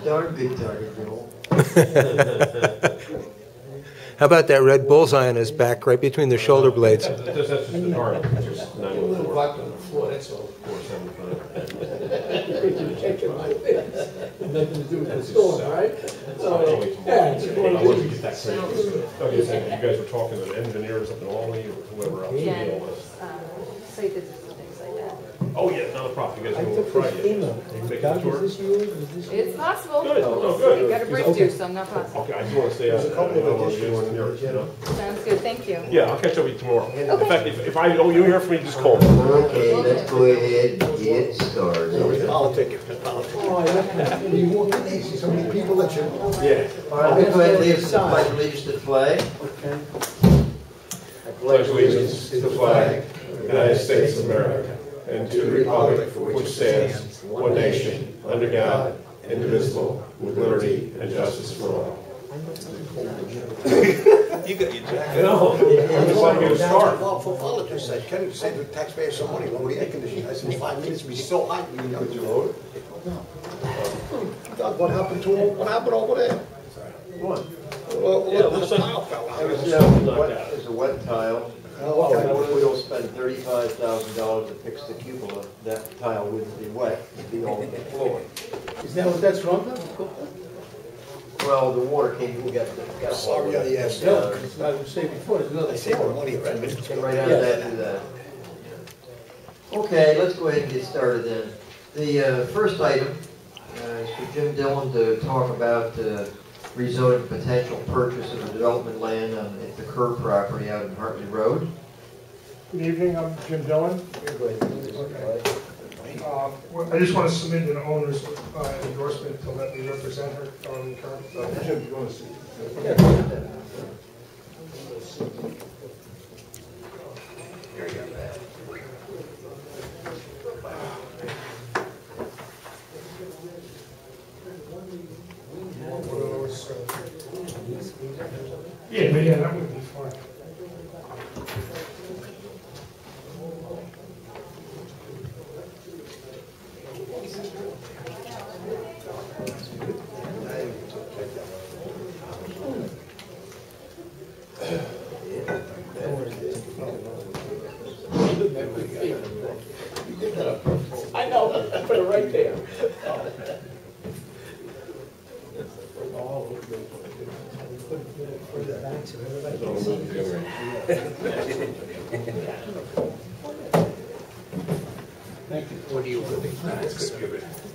darn good target, Joel. How about that red bullseye on his back, right between the shoulder blades? That's just the target. Just A little black on the floor, that's all. 475. Nothing to do with the storm, right? Yeah, it's one of Once we those. get that clear. Okay, so you guys were talking to engineers up in Albany or whoever else. Yeah, you know, site visits and things like that. Oh, yeah, not a problem. You guys I go took Friday. this email. You make a Doug, tour? is this yours? Is this yours? It's possible. Good, no, good. You've got a bridge due, so I'm not positive. Okay, I just want to stay out There's a of couple of I don't want to additions do to the yours, you know? Sounds good, thank you. Yeah, I'll catch up with you tomorrow. In fact, if I don't you hear from me, just call me. Okay, let's go ahead and get started. I'll take it. Oh, I left you want to see so many people that you. Yeah. All right, let's go ahead and leave the pledge allegiance to the flag. I pledge allegiance to the flag of the United States of America and to the republic for which stands one nation, under God, indivisible, with liberty and justice for all. You got your jacket. No, I just want to get a start. Well, for politics, I can save the taxpayers some money, lower the air conditioning. I said, 5 minutes would be so hot, we didn't have to vote. Doug, what happened to him? What happened over there? What? Well, Yeah, it the looks like- tile fell out. It was a wet tile. Oh, okay. We will spend $35,000 to fix the cupola. That tile wouldn't be wet, it'd be all flowing. Is that what that's from? Well, the water came, we got. Sorry, yes. No, I would say before, there's another. I saved the money, right? Came right out of that to that. Okay, let's go ahead and get started then. The first item is for Jim Dillon to talk about rezoning potential purchase of the development land at the Kerr property out in Hartley Road. Good evening, I'm Jim Dillon. I just want to submit an owner's endorsement to let me represent her on the current. Jim, do you want to see? Here you go. Yeah, that would be fine. I know, I put it right there. For the back so everybody can see. Thank you. What do you really?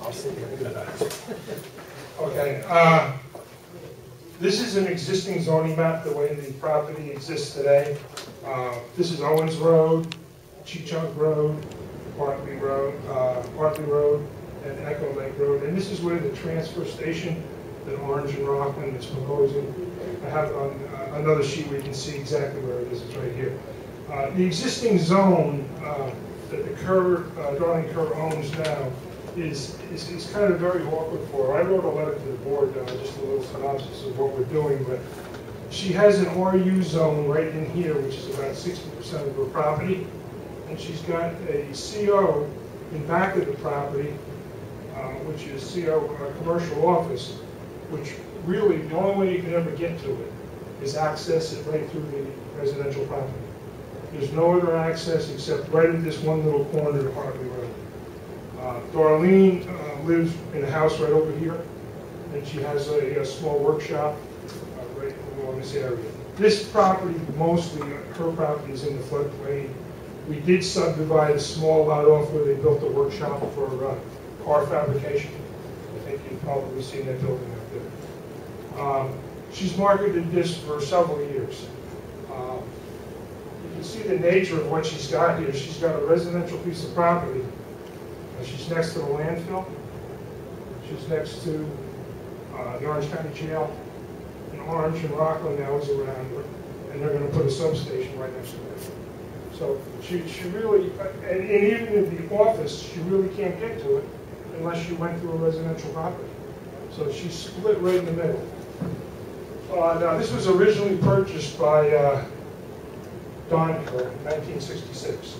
I'll sit here. Okay, this is an existing zoning map, the way the property exists today. This is Owens Road, Cheechunk Road, Hartley Road, and Echo Lake Road. And this is where the transfer station that Orange and Rockland is proposing. I have on another sheet where you can see exactly where it is. It's right here. The existing zone that the Darling Kerr owns now is kind of very awkward for her. I wrote a letter to the board, just a little synopsis of what we're doing, but she has an RU zone right in here, which is about 60% of her property, and she's got a CO in back of the property, which is CO commercial office, which really the only way you can ever get to it is access it right through the residential property. There's no other access except right at this one little corner of Hartley Road. Darlene lives in a house right over here, and she has a small workshop right along this area. This property, mostly her property, is in the floodplain. We did subdivide a small lot off where they built a workshop for car fabrication. I think you've probably seen that building out there. She's marketed this for several years. You can see the nature of what she's got here. She's got a residential piece of property. She's next to the landfill. She's next to the Orange County Jail. And Orange and Rockland now is around her. And they're going to put a substation right next to her. So she really, and even in the office, she really can't get to it unless she went through a residential property. So she's split right in the middle. Now, this was originally purchased by Don Kerr in 1966.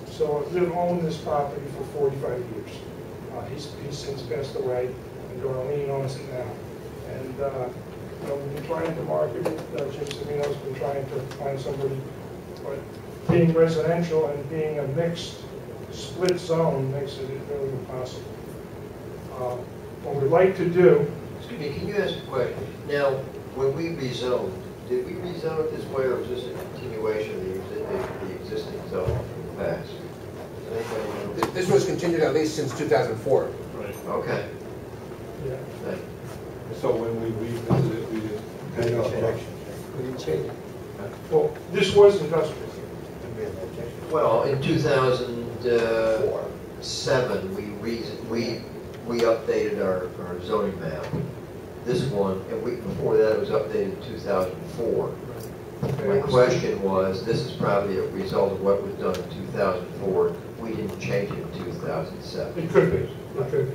So I've owned this property for 45 years. He's since passed away. and Darlene owns it now. And, we've been trying to market it, Jim Savino's been trying to find somebody, but being residential and being a mixed, split zone makes it really impossible. What we'd like to do. Excuse me, can you ask a question? Now, when we rezoned, did we rezone it this way, or was this a continuation of the existing zone from the past? Does anybody know? This was continued at least since 2004. Right. Okay. Yeah. Thank you. So when we revisited, we didn't. We didn't change it. Well, this was industrial. Well, in 2007, we updated our zoning map. This one, and before that, it was updated in 2004. My question was, this is probably a result of what was done in 2004. We didn't change it in 2007. It could be. It could be.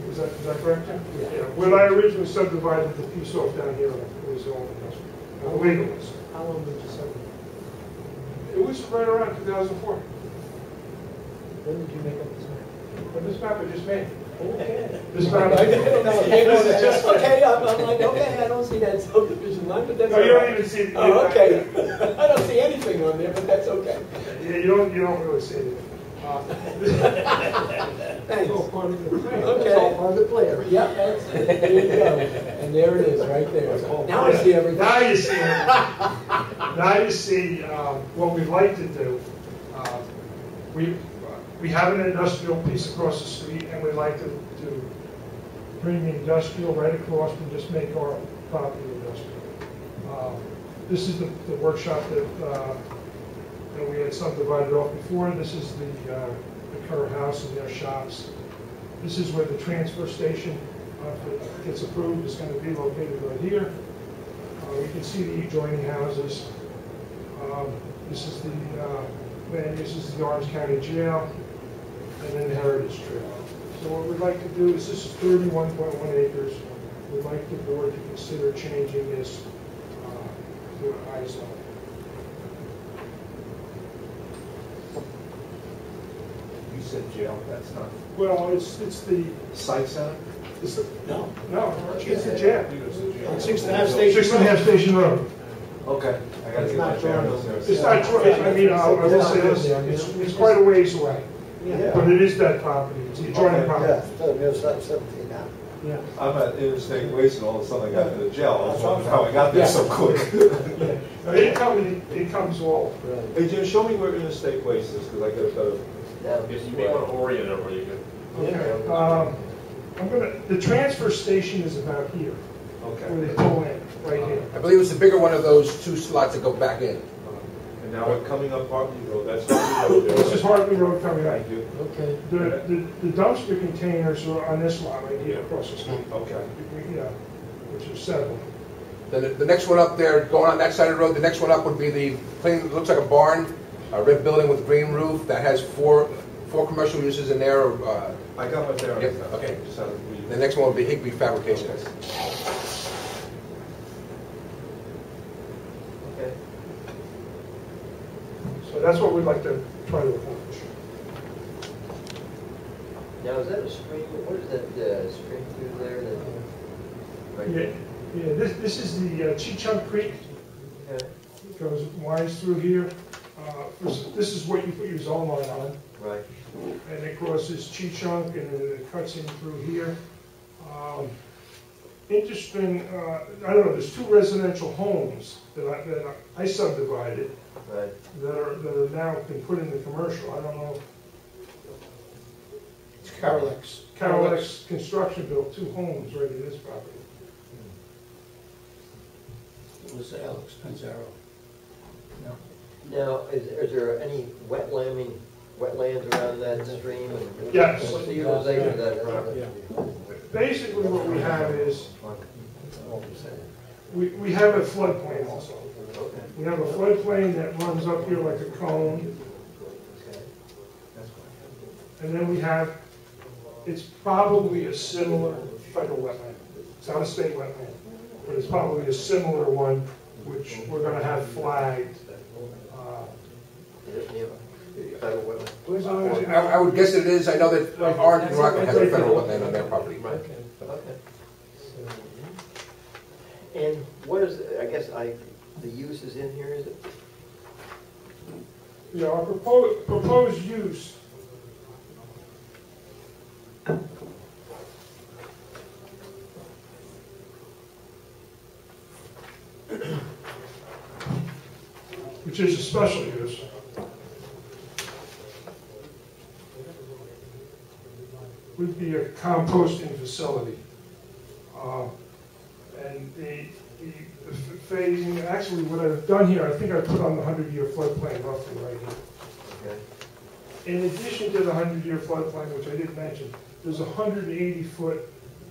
Is that correct, Jim? Yeah. When I originally subdivided the piece off down here, it was all industrial. The legal was. How long did you subdivide? It was right around 2004. When did you make up this map? But this map I just made. Okay. This map. Okay, I'm like, okay, I don't see that subdivision line, but that's No, all you don't right. even see it. Oh, okay. I don't see anything on there, but that's okay. Yeah, you don't really see it. Thanks. All part of the plan. Okay. It's all part of the plan. Yeah, that's it. There you go. And there it is, right there. Now I see everything. Now you see it. Now you see what we'd like to do. We have an industrial piece across the street, and we'd like to bring the industrial right across and just make our property industrial. This is the workshop that we had subdivided off before. This is the current house and their shops. This is where the transfer station, if it gets approved, is going to be located right here. You can see the adjoining houses. This is the this is the Orange County Jail, and then the Heritage Trail. So what we'd like to do is, this is 31.1 acres. We'd like the board to consider changing this to an I zone. You said jail, that's not. Well, it's the Site center? No. it's the jail. 6.5 Station 6.5 Station Road. Okay. I gotta It's get not my bearings drawn. there. It's not true. I mean, I will say this, it's quite a ways away, but it is that property. It's the adjoining property. Yeah, it's 17 now. Yeah. I'm at interstate waste and all of a sudden I got to the jail. I was wondering how I got there so quick. It comes all. Hey Jim, show me where interstate waste is, because I get a better. Now, You may want to orient it where you can. Okay. The transfer station is about here, where they pull in, right here. I believe it's the bigger one of those two slots that go back in. And now we're coming up Hartley Road, that's Hartley Road there. This is Hartley Road coming out. Thank you. Okay. The dumpster containers are on this lot right here across the street. Okay. Yeah, which are several. Then the next one up there, going on that side of the road, the next one up would be the plain, it looks like a barn, a red building with green roof that has four commercial uses in there. I got my bearings. Yep, okay. Just had to read. The next one would be Higby Fabrications. okay. So that's what we'd like to try to accomplish. Now, is that a stream? What is that stream through there? Right Yeah, this is the Chee-Chung Creek. Okay. Goes, winds through here. This is what you put your zone line on. Right. And it crosses Chee-Chung and then it cuts in through here. Interesting, I don't know, there's two residential homes that I subdivided Right. that are now been put into commercial. I don't know. It's Carolex. Carolex Construction built two homes right in this property. It was Alex Panzaro. Now, is there any wetlands around that stream? Yes. What's the utilization of that property? Basically what we have is, we have a floodplain also. Okay. We have a floodplain that runs up here like a cone. Okay. And then we have, it's probably a similar federal wetland. It's not a state wetland, but it's probably a similar one, which we're gonna have flagged. federal wetland? Where's I would guess it is. I know that Orange and Rockland has a federal wetland on their property. Right. Okay. Okay. And What is, I guess the use is in here, is it? Yeah, our proposed use, which is a special use, would be a composting facility. And the phasing, actually what I've done here, I think I put on the 100-year floodplain roughly right here. Okay. In addition to the 100-year floodplain, which I didn't mention, there's 180 foot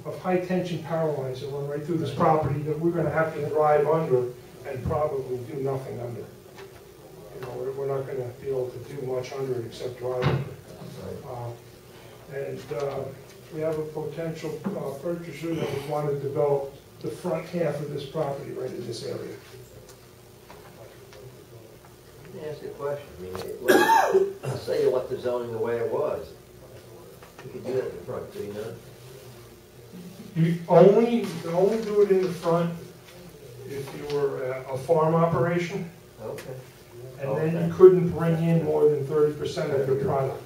of high-tension power lines that run right through this property that we're gonna have to drive under and probably do nothing under. You know, we're not gonna be able to do much under it except drive under. And we have a potential purchaser that would want to develop the front half of this property right in this area. Let me ask you a question. I mean, let's say you left the zoning the way it was. You could do that in the front, could you not? You can only do it in the front if you were a farm operation, Okay. and then you couldn't bring in more than 30% of your product.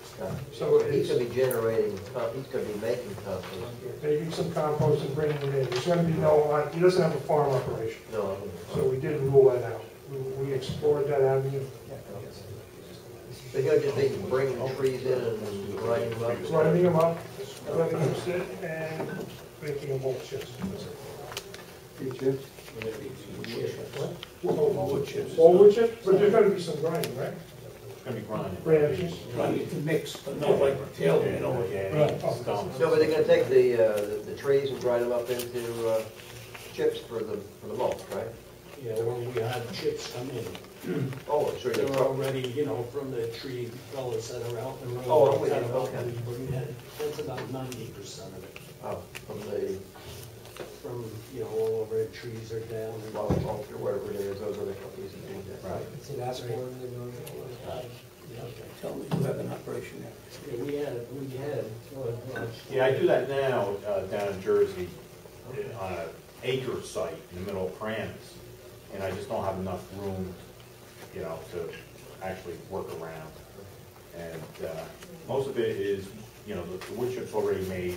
So He's it's gonna be generating, he's gonna be making compost. making some compost and bringing it in. There's going to be no, he doesn't have a farm operation, No. so we did rule that out. We explored that avenue. So he'll just be bringing trees in and grinding them up? Grinding them up, letting them sit, and making them whole chips. All wood chips. All wood chips, but there's gonna be some grinding, right? It's gonna be grinding. Branches. Trying to mix, but not like tail, you know. So are they gonna take the trees and grind them up into chips for the mulch, right? Yeah, when we had chips come in, Oh, sure. they're already, you know, from the tree fellas that are out in the road. Oh, I'm with you, that okay. we bring that. That's about 90% of it. Oh, from the From, you know, all over the trees are down. And mulch or whatever it is, those are the companies that do that. Right. so that's where Tell me you have an operation there. yeah, we had. Yeah, I do that now down in Jersey on an acre site in the middle of Paramus, and I just don't have enough room, you know, to actually work around. And most of it is, you know, the wood chip's already made,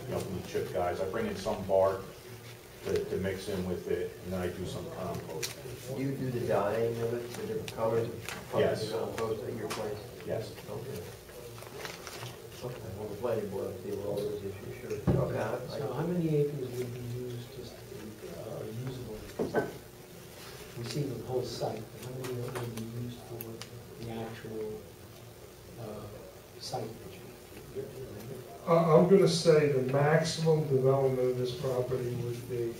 you know, from the chip guys. I bring in some bark to mix in with it, and then I do some compost. Do you do the dyeing of it, the different colors? Yes. The compost at your place? Yes. Okay. Okay, well, the planning board will deal with all those issues, sure. Okay. So how many acres would be used, just usable? We see the whole site, but how many would be used for the actual site? I'm gonna say the maximum development of this property would be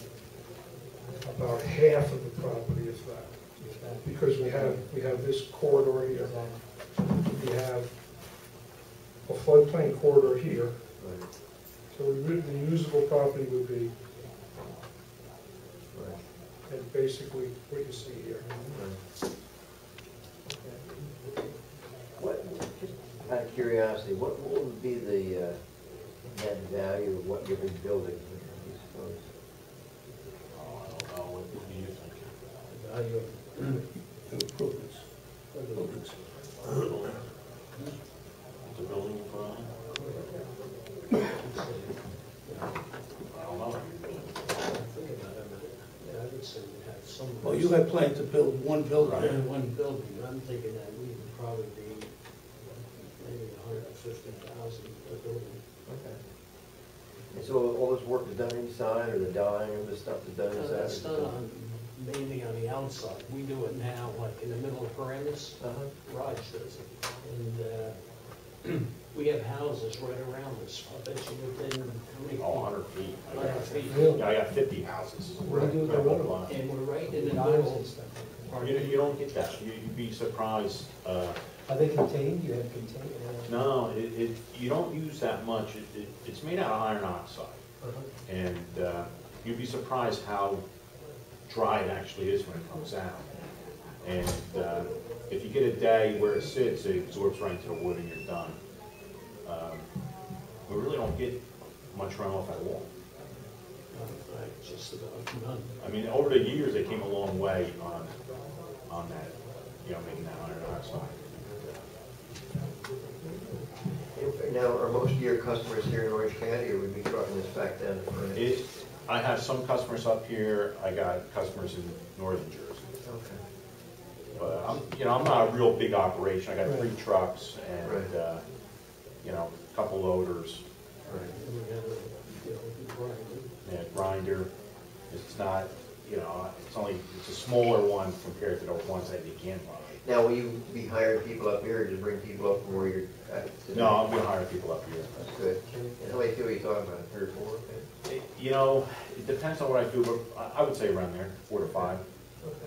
about half of the property, if that. Because we have this corridor here. We have a floodplain corridor here. Right, So the usable property would be, right, and basically what you see here. right. What, just out of curiosity, what would be the net value of what you're rebuilding, you suppose? Oh, I don't know, what do you think? Value of Improvements. Buildings. The building you put on? I don't know. think about it, yeah, I would say we had some. Well, you had planned to build one building. One building, I'm thinking that we would probably be maybe 150,000 a building. Okay. And so all this work is done inside, or the dyeing and the stuff is done inside? That's done on, mainly on the outside. We do it now, like in the middle of Paramus, Raj does it. And we have houses right around us. I bet you within, how many feet? Oh, 100 feet. 100 feet. Yeah, I got 50 houses. What do you do with the road? And we're right in the middle. You don't get that. You'd be surprised. Are they contained? You have contained? No, you don't use that much. It's made out of iron oxide. And you'd be surprised how dry it actually is when it comes out. And if you get a day where it sits, it absorbs right into the wood and you're done. We really don't get much runoff at all. Just about none. I mean, over the years, they came a long way on that, making that iron oxide. Now, are most of your customers here in Orange County, or would we be trucking this back down to Furnace? I have some customers up here. I got customers in northern Jersey. Okay. But I'm not a real big operation. I got 3 trucks and a couple loaders. Yeah, grinder. It's not, it's a smaller one compared to the ones that you can buy. Now, will you be hiring people up here, or just bring people up from where you're at today? No, I'm going to hire people up here. That's good. And how many people are you talking about, 3 or 4? Okay. It depends on what I do, but I would say around there, 4 to 5. Okay.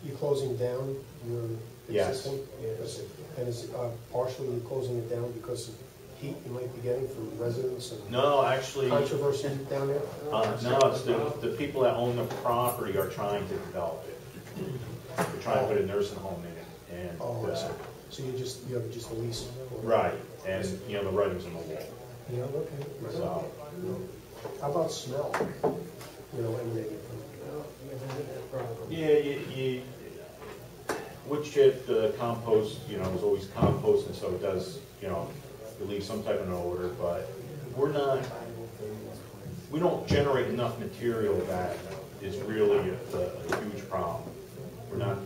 You closing down your Yes. existing? Yes. And is partially you're closing it down because of heat you might be getting from residents and No, actually, controversy down there? no, it's the people that own the property are trying to develop it. They're trying to put a nursing home in it. And, so you have just a lease? right, and the writing's on the wall. Yeah, okay. So, how about smell? Emanating from? yeah, wood chip, compost, is always composting, so it does, release some type of an odor, but we don't generate enough material that is really a huge problem. We're not,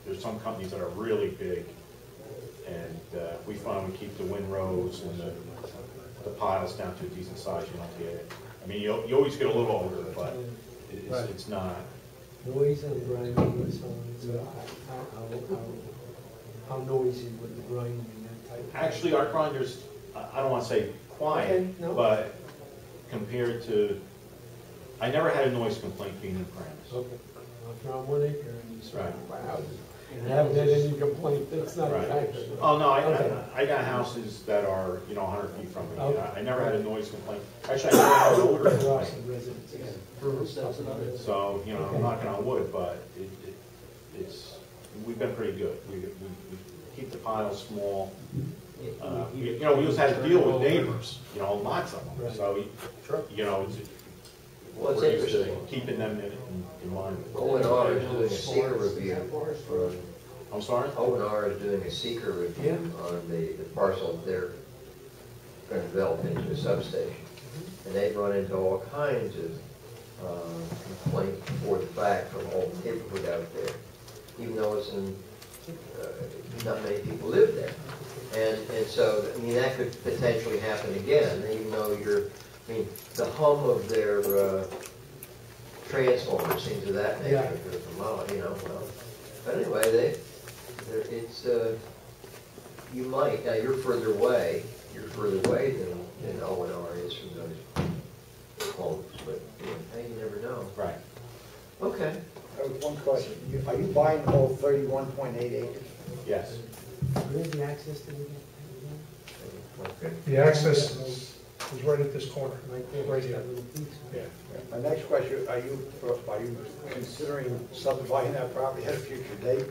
there's some companies that are really big, and we find we keep the windrows and the piles down to a decent size. You don't get it. I mean, you always get a little odor, but it's not. Noise and grinding, so how noisy with the grinding and that type of thing? Actually, our grinders, I don't want to say quiet, Okay, no. but compared to, I never had a noise complaint being in Paramus. Okay, after on 1 acre and you surround Right. by houses, and haven't had any complaint, that's not a Right. factor. Oh, no, Okay. I got houses that are, 100 feet from me. Okay. I never had a noise complaint. Actually, I never had an odor There are complaint. some residents, yeah. So, I'm knocking on wood, but we've been pretty good. We keep the piles small. We always had to deal with neighbors, lots of them. Right. So, Well, it's we're used to interesting. keeping them in mind. O&R is doing a seeker review. I'm sorry? O&R is doing a seeker review on the parcel that they're going to develop into a substation. And they've run into all kinds of complaints before the fact from all the neighborhood out there, even though it's not many people live there. And so, that could potentially happen again, even though the hum of their transformers, things of that nature, But anyway, you might, now you're further away than O&R is from those homes, but you never know. Right. Okay. One question. Are you buying the whole 31.8 acres? Yes. Where's the access to the? The access is right at this corner. Right there, Right that here. little piece. Yeah. My next question, are you considering subdividing that property at a future date?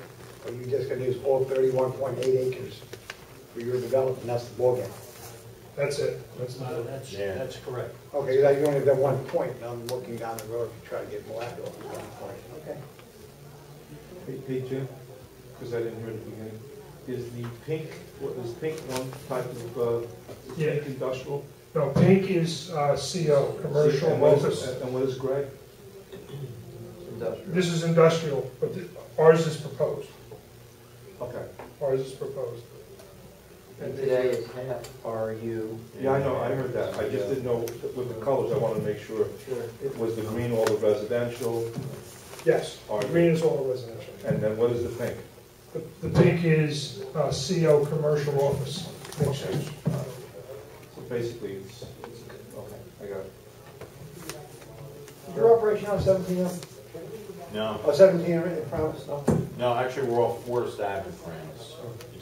Or are you just going to use all 31.8 acres for your development, and that's the ballgame? That's it. That's correct. Okay, you only have that one point, and I'm looking down the road to try to get more out of it, one point. Okay. Hey, Jim, because I didn't hear the beginning. Is the pink, one type of, Yeah. pink industrial? No, pink is CO, commercial, And what is- office. And what is gray? Industrial. This is industrial, but ours is proposed. Okay. Ours is proposed. And today it's half RU. Yeah, I know, I heard that. I just didn't know with the colors, I wanted to make sure. It was the green all the residential, Yes, Are you- green is all residential. and then what is the pink? The pink is CO, commercial, office, mixed use. So basically, it's okay, I got it. Is your operation on 17? No. Oh, 17 in Providence? No? No, actually, we're off Forest Ave in France.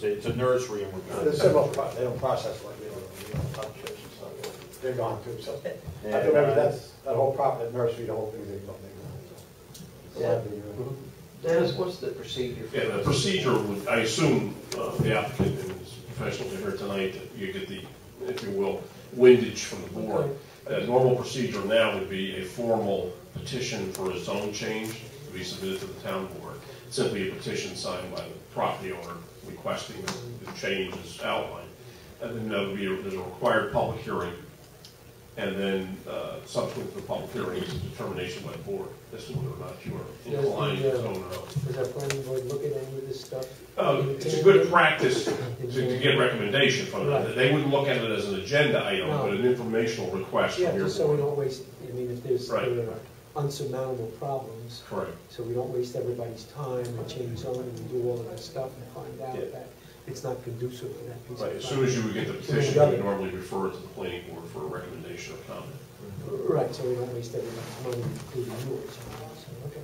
It's a nursery, and we're They don't process like they don't touch chips and stuff. They're gone too, so. I And, remember that whole property, that nursery, the whole thing, they're gone. Yeah. Dennis, what's the procedure for Yeah, the procedure would, I assume, the applicant and his professionals are here tonight, that you get the, if you will, windage from the board. Normal procedure now would be a formal petition for a zone change to be submitted to the town board. Simply a petition signed by the property owner requesting the change as outlined. And then there would be there's a required public hearing. And then subsequent to the public hearing is a determination by the board as to whether or not you are inclined to zone or not. Does our planning board look at any of this stuff? It's a good practice to get recommendation from them. They wouldn't look at it as an agenda item, but an informational request Yeah, from your just so we board. don't waste, I mean, if there's Right. there are unsurmountable problems. Correct. So we don't waste everybody's time and change zoning and do all of this stuff and find out Yeah. that it's not conducive for that piece of Right, property. as soon as you would get the petition, you would normally refer it to the planning board for a recommendation or comment. Right, so we don't waste everybody's money, including yours. So, okay.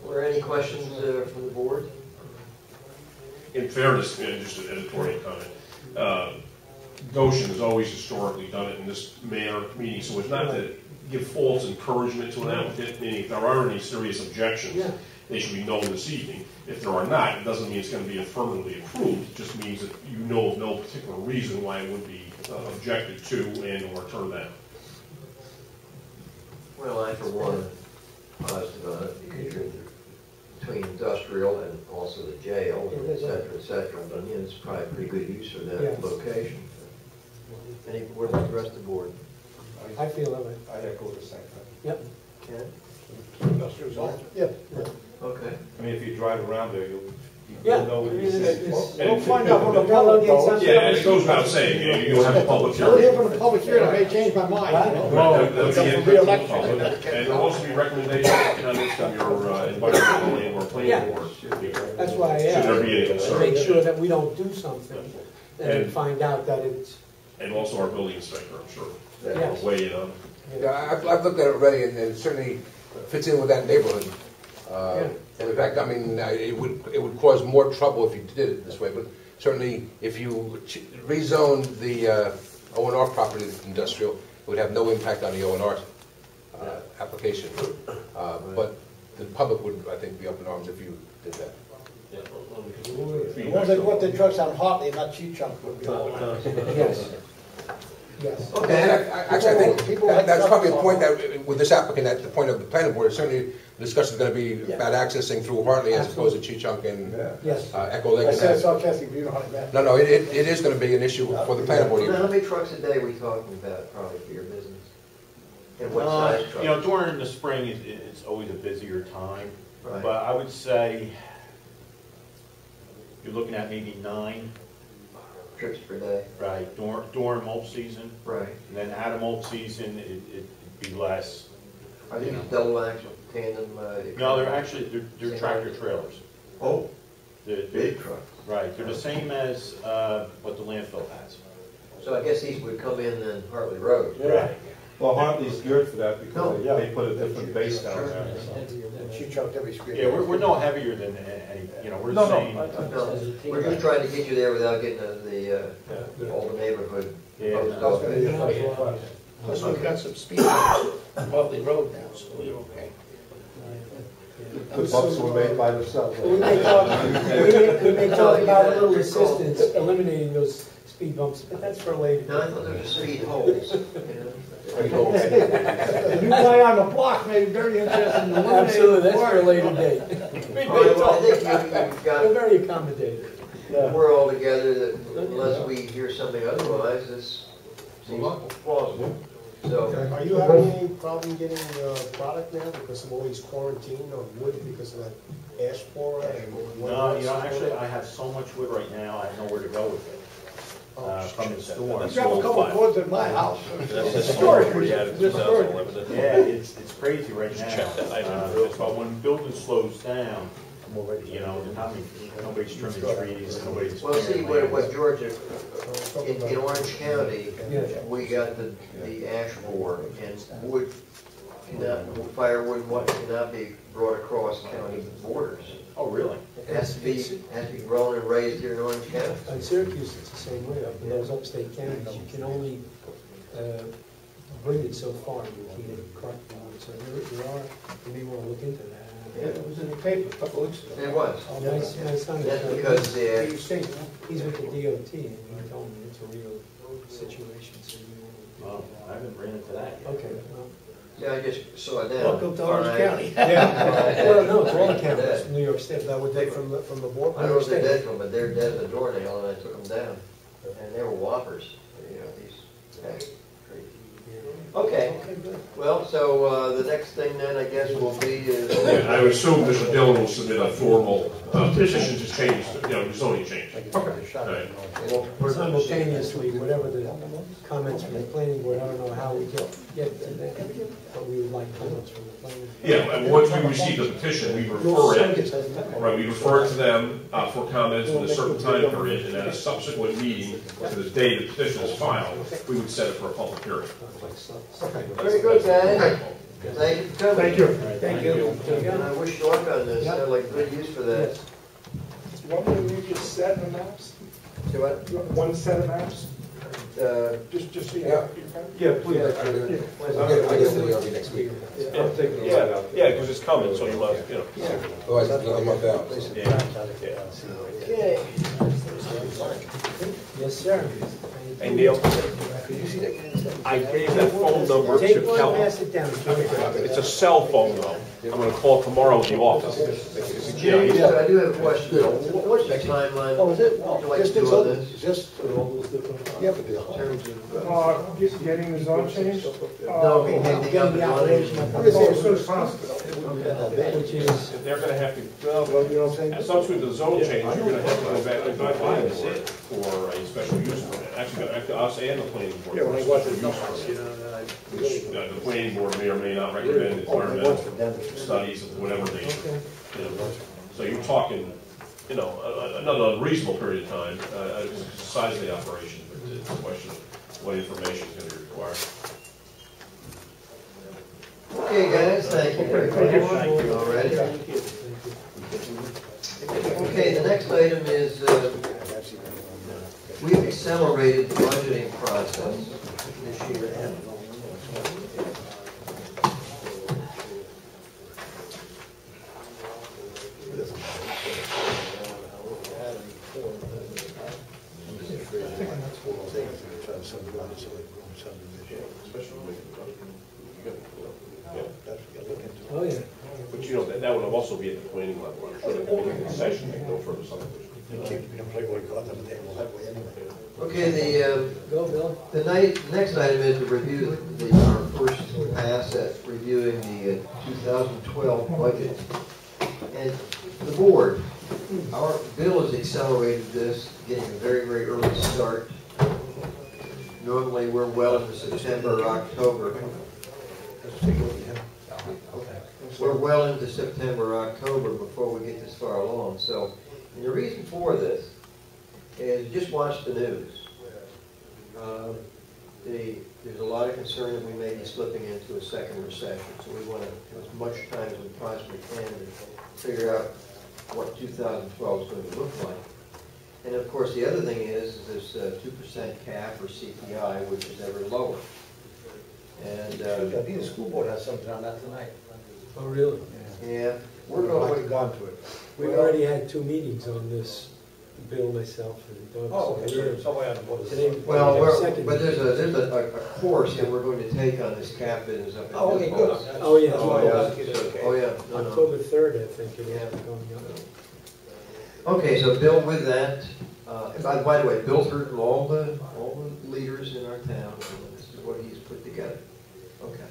Were there any questions from the board? In fairness, just an editorial comment, Goshen has always historically done it in this manner, meaning so as not to give false encouragement to an applicant, meaning if there are any serious objections, they should be known this evening. If there are not, it doesn't mean it's going to be affirmatively approved, it just means that you know of no particular reason why it would be objected to and or turned down. Well, I for one, positive on it, because you're between industrial and also the jail, et cetera, but it's probably a pretty good use of that location. Any board, like the rest of the board? I feel that way. I echo the same thing. Yep. Ken? Industrial zone? Yeah. Okay. I mean, if you drive around there, you'll know what I you mean, see. We'll find out from the public, though. Yeah, and it goes without saying, you'll have a public We'll hear hearing. from the public hearing, I may change my mind, you know? That'll be From it. re-election. And there'll also be recommendations and comments from your environmental and or planning board. That's why I Should asked. there be any To concern? make sure that we don't do something and then find out that it's. And also our building inspector, I'm sure, Yes. will weigh in on. Yeah, I've looked at it already, and it certainly fits in with that neighborhood. And in fact, I mean, it would cause more trouble if you did it this way, but certainly if you rezone the O&R property to industrial, it would have no impact on the O&R application. But the public would, I think, be up in arms if you did that. The ones that bought their trucks on Hartley, not cheap chunk, would be all. Yes. Yes. Okay, and actually, I think that's probably a point that, with this applicant, at the point of the planning board, certainly the discussion is going to be about accessing through Hartley as opposed to Cheechunk and Echo Lake. I said sarcastic, but you know how that. No, it is going to be an issue for the planning board. How many trucks a day are we talking about probably for your business? And what size truck? You know, during the spring, it's always a busier time. Right. But I would say you're looking at maybe 9. Trips per day. Right, during mulch season. Right. And then out of mulch season, it'd be less. Are these double axle, tandem? No, they're tractor trailers. Oh, They're big trucks. Right, they're the same as what the landfill has. So I guess these would come in then Hartley Road. Right. Well, Hartley's good for that because they put a different base down there. She chucked every street. Yeah, we're no heavier than any, you know, we're No, the same. No, we're just trying to get you there without getting all the neighborhood. Yeah, Post Plus, we've got some speed on Hartley Road now, so we're okay. The bumps were made by themselves. We may talk about a little assistance eliminating those speed bumps, but that's for later. No, I thought there were speed holes. The new guy on the block may be very interested in eliminating. Absolutely, that's for a later date. I think you've got. We're very accommodative. We're all together that unless we hear something otherwise, this seems plausible. So, Are you having any problem getting product now because of all these quarantine on wood because of that ash borer? No, you know, actually, I have so much wood right now, I have nowhere to go with it. From the store. You grab a couple of cords at my house. Yeah, it's crazy right now. But when building slows down, you know, nobody's trimming trees, nobody's. well, see, what Georgia, in Orange County, we got the ash borer, and wood firewood and what cannot be brought across county borders. Oh, really? It has to be grown and raised here in Orange County. In Syracuse, it's the same way. In those upstate counties, you can only bring it so far. You can't crack it. So you may want to look into that. Yeah, it was in the paper a couple weeks ago. It was. Oh, my son is. That's because He's with the DOT, and he told me it's a real situation, so you. Well, I haven't ran into that yet. Okay, well. Yeah, I just saw it now. Welcome to Orange County. Yeah, well, no, it's all the counties, Dead. New York State. That would take from the board? I don't know if they're dead from, but they're dead as a doornail, and I took them down. And they were whoppers, you know, these guys. Okay, well, so the next thing then, I guess, will be is... Yeah, I would assume Mr. Dillon will submit a formal petition to change, zoning change. Okay. All right. Simultaneously, whatever the comments from the planning board, I don't know how we get to that, but we would like comments from the planning board. Yeah, and once we receive the petition, we refer it, right, we refer it to them for comments with a certain time period, and at a subsequent meeting, to the day the petition is filed, we would set it for a public hearing. Very good, guys. Thank you for coming. Thank you. Thank you. And I wish you luck on this. Sounds like good use for that. One of you just set of maps? See what? One set of maps? Just so you Yeah. Yeah, please. I guess it'll be next week. I'm taking a look out. Yeah, because it's coming, so you must, Otherwise, it's another month out. Okay. Yes, sir. Hey, Neil, I gave that phone number to Kelly. Pass it down. It's a cell phone, though. I'm going to call tomorrow at the office. Yeah, I do have a question. What's the timeline? Oh, is it? What would you like Just to do on this? Just, yeah, but the whole. Getting the zone changed? No, anything up and running? As soon as possible. Which is, They're going to have to, Well, you know what I'm saying? subsequent to the zone change, you're going to have to go back and apply for a special use permit. Actually, us and the planning board. Yeah, when I for a watch the special use numbers, permit. you know, Which, the planning board may or may not recommend environmental studies of whatever they, so you're talking, not an unreasonable period of time, it's the size of the operation, but it's a question of what information is going to be required. Okay, guys, thank you very much. Thank you. Already. Okay, the next item is, we've accelerated the budgeting process this year. oh, yeah. But that would also be at the planning level, I'm sure that would be a session to go further subdivision. Okay, Go, Bill. the next item is to review our first pass at reviewing the 2012 budget. And the board, our bill has accelerated this, getting a very, very early start. Normally, we're well into September or October. We're well into September or October before we get this far along. So, and the reason for this is just watch the news. There's a lot of concern that we may be slipping into a second recession, so we want to have as much time as we possibly can to figure out what 2012 is going to look like. And of course, the other thing is this 2% cap or CPI, which is ever lower. And I think the school board has something on that tonight. Oh, really? yeah, We're going, gone to it. We've already had 2 meetings on this, Bill, myself, and Doug. Oh, so okay, we're- so somebody on the board. Today, well, second but there's meeting. a course that we're going to take on this cap business up in Oh, okay, good. Oh, yeah. Oh, yeah. Oh, yeah. No, no. October 3rd, I think, it Yeah. is coming up. Okay, so Bill, with that, by the way, Bill's heard from all the leaders in our town, and this is what he's put together. Okay.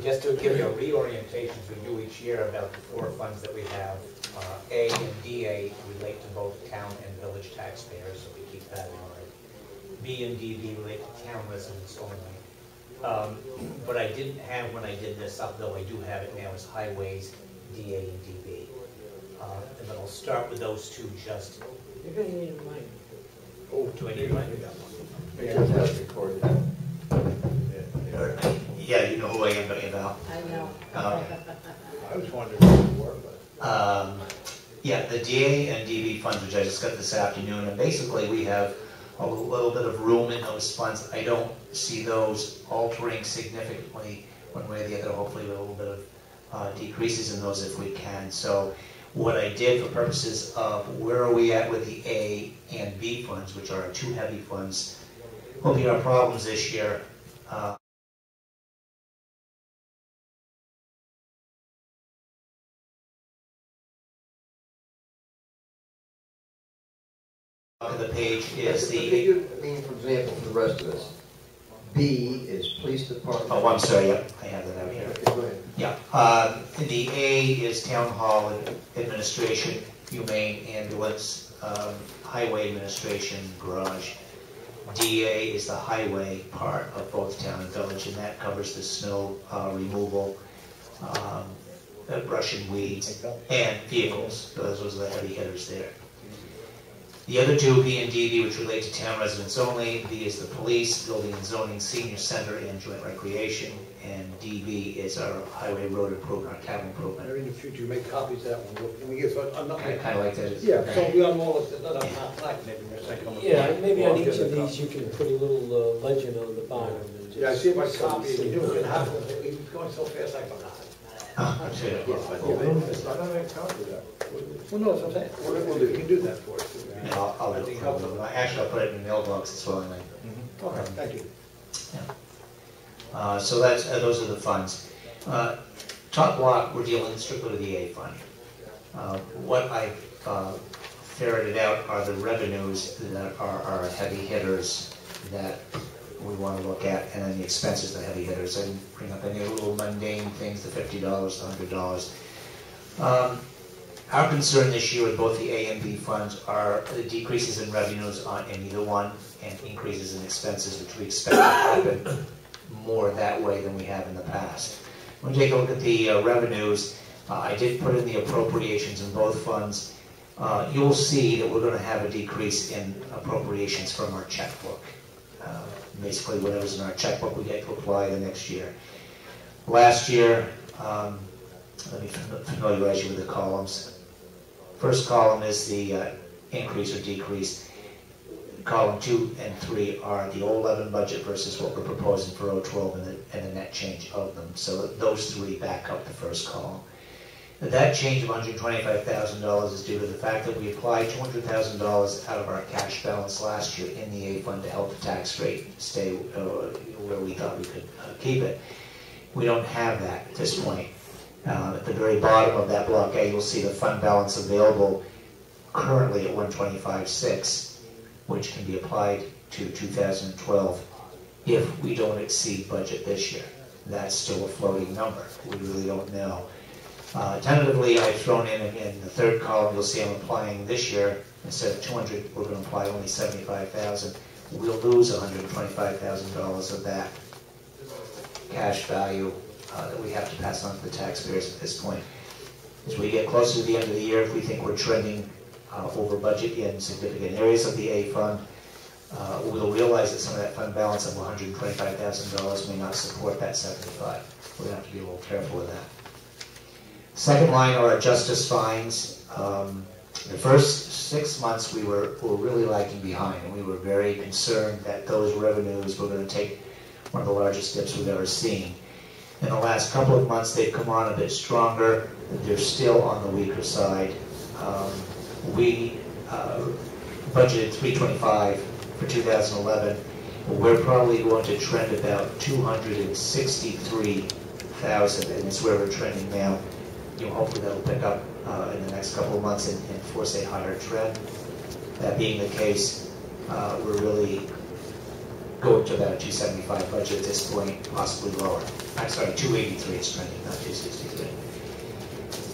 Just to give you a reorientation we do each year about the 4 funds that we have, A and DA relate to both town and village taxpayers, so we keep that in mind. B and DB relate to town residents only. What I didn't have when I did this up, though I do have it now, is highways, DA and DB. And then I'll start with those two just. You're going to need a mic. Oh, do I need a mic? Make sure that's recorded. Yeah, you know who I am, don't you now? I know. I was wondering where you were, but. Yeah, the DA and DB funds, which I just got this afternoon, and basically we have a little bit of room in those funds. I don't see those altering significantly one way or the other, hopefully with a little bit of decreases in those if we can. So what I did for purposes of where are we at with the A and B funds, which are our two heavy funds, will be our problems this year. Top of the page is the... I mean, for example, for the rest of us, B is police department. Oh, I'm sorry, yep, I have that out here. Okay, go ahead. Yeah, the A is town hall administration, humane ambulance, highway administration, garage. DA is the highway part of both town and village, and that covers the snow removal, brush and weeds, and vehicles. Those are the heavy hitters there. The other two, B and DB, which relate to town residents only. B is the police, building and zoning, senior center, and joint recreation. And DB is our highway road improvement, our capital improvement. Maybe in the future, make copies of that one. We get, I kind of like that. Yeah, so we on all of it, maybe we're saying. Yeah, maybe on each of these you can put a little legend on the bottom. And just, Yeah, I see my so copy, we see. you know, it's going so fast, I forgot. Okay. I don't make a copy of that. Well, no, that's what I'm saying, we'll do, you can do that for us. Yeah, I'll do it for you. Actually, I'll put it in the mailbox as well. Okay, thank you. Yeah. So that's those are the funds. Top block, we're dealing strictly with the A fund. What I ferreted out are the revenues that are our heavy hitters that we want to look at, and then the expenses, the heavy hitters. I didn't bring up any little mundane things, the $50, the $100. Our concern this year with both the A and B funds are the decreases in revenues in either one and increases in expenses, which we expect to happen more that way than we have in the past. When we take a look at the revenues, I did put in the appropriations in both funds. You'll see that we're going to have a decrease in appropriations from our checkbook. Basically, whatever's in our checkbook, we get to apply the next year. Last year, let me familiarize you with the columns. First column is the increase or decrease. Column 2 and 3 are the 011 budget versus what we're proposing for 012 and the net change of them. So those three back up the first column. That change of $125,000 is due to the fact that we applied $200,000 out of our cash balance last year in the A fund to help the tax rate stay where we thought we could keep it. We don't have that at this point. At the very bottom of that block A, you'll see the fund balance available currently at $125,600, which can be applied to 2012 if we don't exceed budget this year. That's still a floating number. We really don't know. Tentatively, I've thrown in the third column, you'll see I'm applying this year, instead of 200, we're going to apply only 75,000. We'll lose $125,000 of that cash value that we have to pass on to the taxpayers at this point. As we get closer to the end of the year, if we think we're trending over budget in significant areas of the A fund, we'll realize that some of that fund balance of $125,000 may not support that 75. We're going to have to be a little careful with that. Second line are our justice fines. The first 6 months we were really lagging behind, and we were very concerned that those revenues were going to take one of the largest dips we've ever seen. In the last couple of months, they've come on a bit stronger. They're still on the weaker side. We budgeted $325 for 2011. We're probably going to trend about $263,000, and it's where we're trending now. Hopefully that'll pick up in the next couple of months and force a higher trend. That being the case, we're really going to about a 275 budget at this point, possibly lower. I'm sorry, 283 is trending, not 263.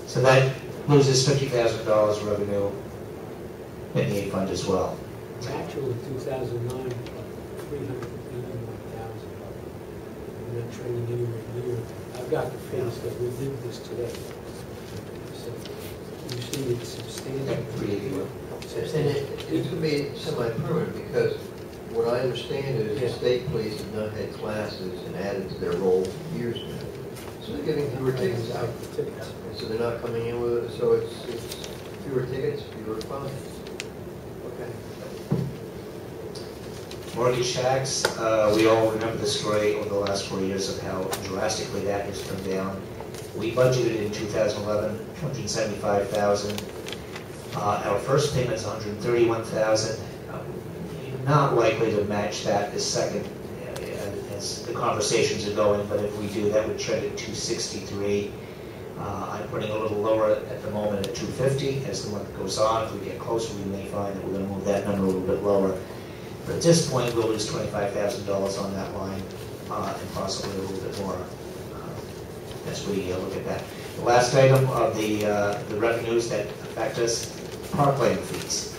So that loses $50,000 revenue in the A fund as well. Actually, 2009, 381,000. We're not trending anywhere near. I've got the figures that we did this today. So you see it's substantial. 381. And it's going to be semi-permanent because what I understand is the state police have not had classes and added to their roll for years now. So they're getting fewer tickets out. So they're not coming in with it. So it's fewer tickets, fewer fines. Okay. Mortgage tax, we all remember the story over the last 4 years of how drastically that has come down. We budgeted in 2011, $275,000. Our first payment is $131,000. Not likely to match that this second as the conversations are going, but if we do, that would trend at 263. I'm putting a little lower at the moment at 250. As the month goes on, if we get closer, we may find that we're going to move that number a little bit lower. But at this point, we'll lose $25,000 on that line, and possibly a little bit more as we look at that. The last item of the revenues that affect us, parkland fees.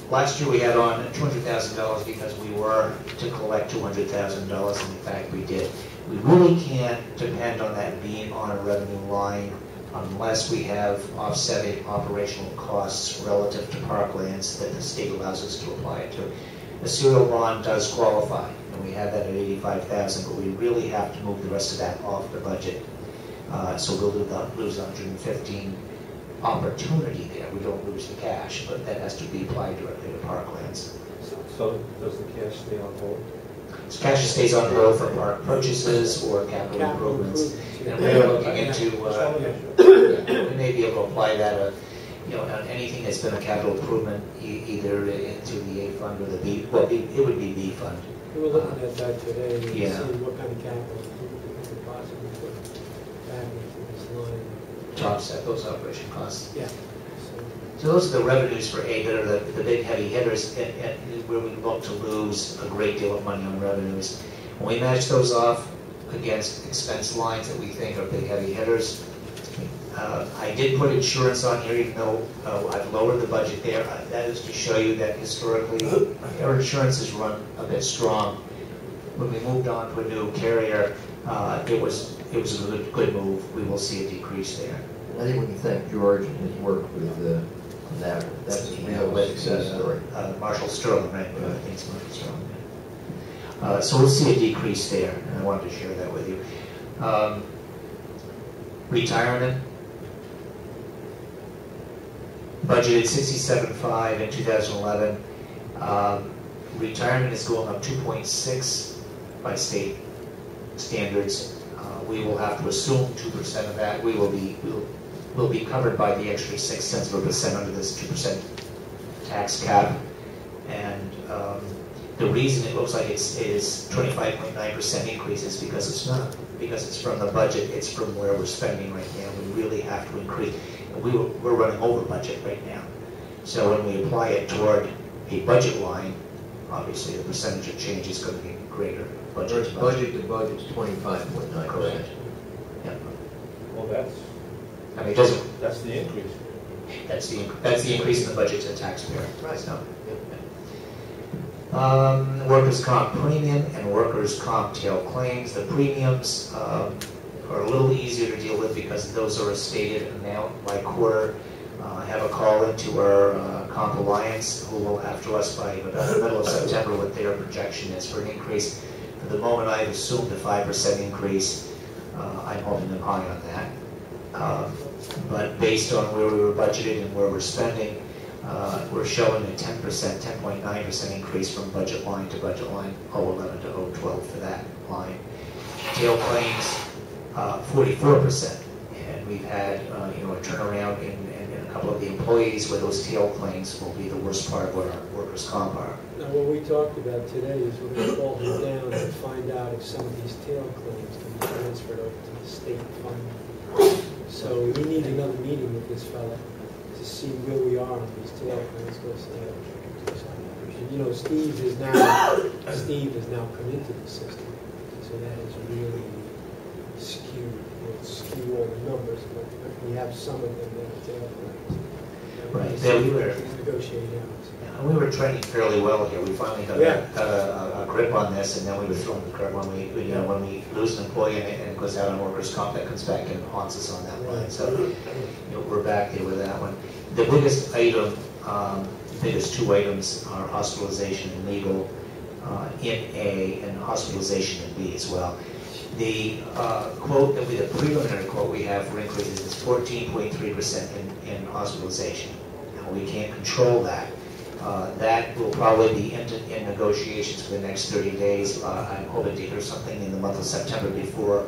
Last year we had on $200,000 because we were to collect $200,000, and in fact we did. We really can't depend on that being on a revenue line unless we have offsetting operational costs relative to parklands that the state allows us to apply it to. The serial bond does qualify, and we have that at $85,000, but we really have to move the rest of that off the budget. So we'll lose $115,000 opportunity there. We don't lose the cash, but that has to be applied directly to parklands. So does the cash stay on hold? So cash stays on hold for park purchases or capital improvements. And we're looking into, we may be able to apply that, on anything that's been a capital improvement, either into the A fund or the B, well, it would be B fund. We were looking at that today, and Yeah. seeing what kind of capital we could possibly put back into this line. To offset those operation costs. Yeah. So those are the revenues for A that are the big heavy hitters, and where we look to lose a great deal of money on revenues. When we match those off against expense lines that we think are big heavy hitters, I did put insurance on here, even though I've lowered the budget there. That is to show you that historically our insurance has run a bit strong. When we moved on to a new carrier, it was a good move. We will see a decrease there. I think we can thank George and his work with that. That's a real success story. Marshall Sterling, right? I think it's Marshall Sterling. So we'll see a decrease there, and I wanted to share that with you. Retirement. Budgeted $67.5 in 2011. Retirement is going up 2.6 by state standards. We will have to assume 2% of that. We will be covered by the extra 6 cents per percent under this 2% tax cap. And the reason it looks like it is 25.9% increase is because it's not. Because it's from the budget, it's from where we're spending right now. We really have to increase. We're running over budget right now. So when we apply it toward a budget line, obviously the percentage of change is going to be greater. Budget to budget's 25.9%. Correct. Yep. Well, that's, I mean, it doesn't. that's the increase. That's the increase in the budget to the taxpayer. Right. So, workers' comp premium and workers' comp tail claims. The premiums are a little easier to deal with because those are a stated amount by quarter. Have a call into our Comp Alliance, who will after us by about the middle of September what their projection is for an increase. For the moment, I've assumed a 5% increase. I'm holding them high on that. But based on where we were budgeted and where we're spending, we're showing a 10.9% increase from budget line to budget line, 011 to 012 for that line. Tail claims, 44%. And we've had a turnaround in a couple of the employees where those tail claims will be the worst part of what our workers' comp are. Now, what we talked about today is we're going to call him down and find out if some of these tail claims can be transferred over to the state fund. So we need another meeting with this fella to see where we are on these tail claims. And, Steve has now come into the system, so that is really skewed. It'll skew all the numbers, but we have some of them that are tail claims. Right. Yeah, we were negotiating out. We were trending fairly well here. We finally got a grip on this, and then we were throwing the curve when we lose an employee and it goes out on workers' comp, that comes back and haunts us on that line. So we're back there with that one. The biggest item, biggest two items are hospitalization and legal in A, and hospitalization in B as well. The quote that the preliminary quote we have for increases is 14.3% in hospitalization. Now, we can't control that. That will probably be in negotiations for the next 30 days. I'm hoping to hear something in the month of September before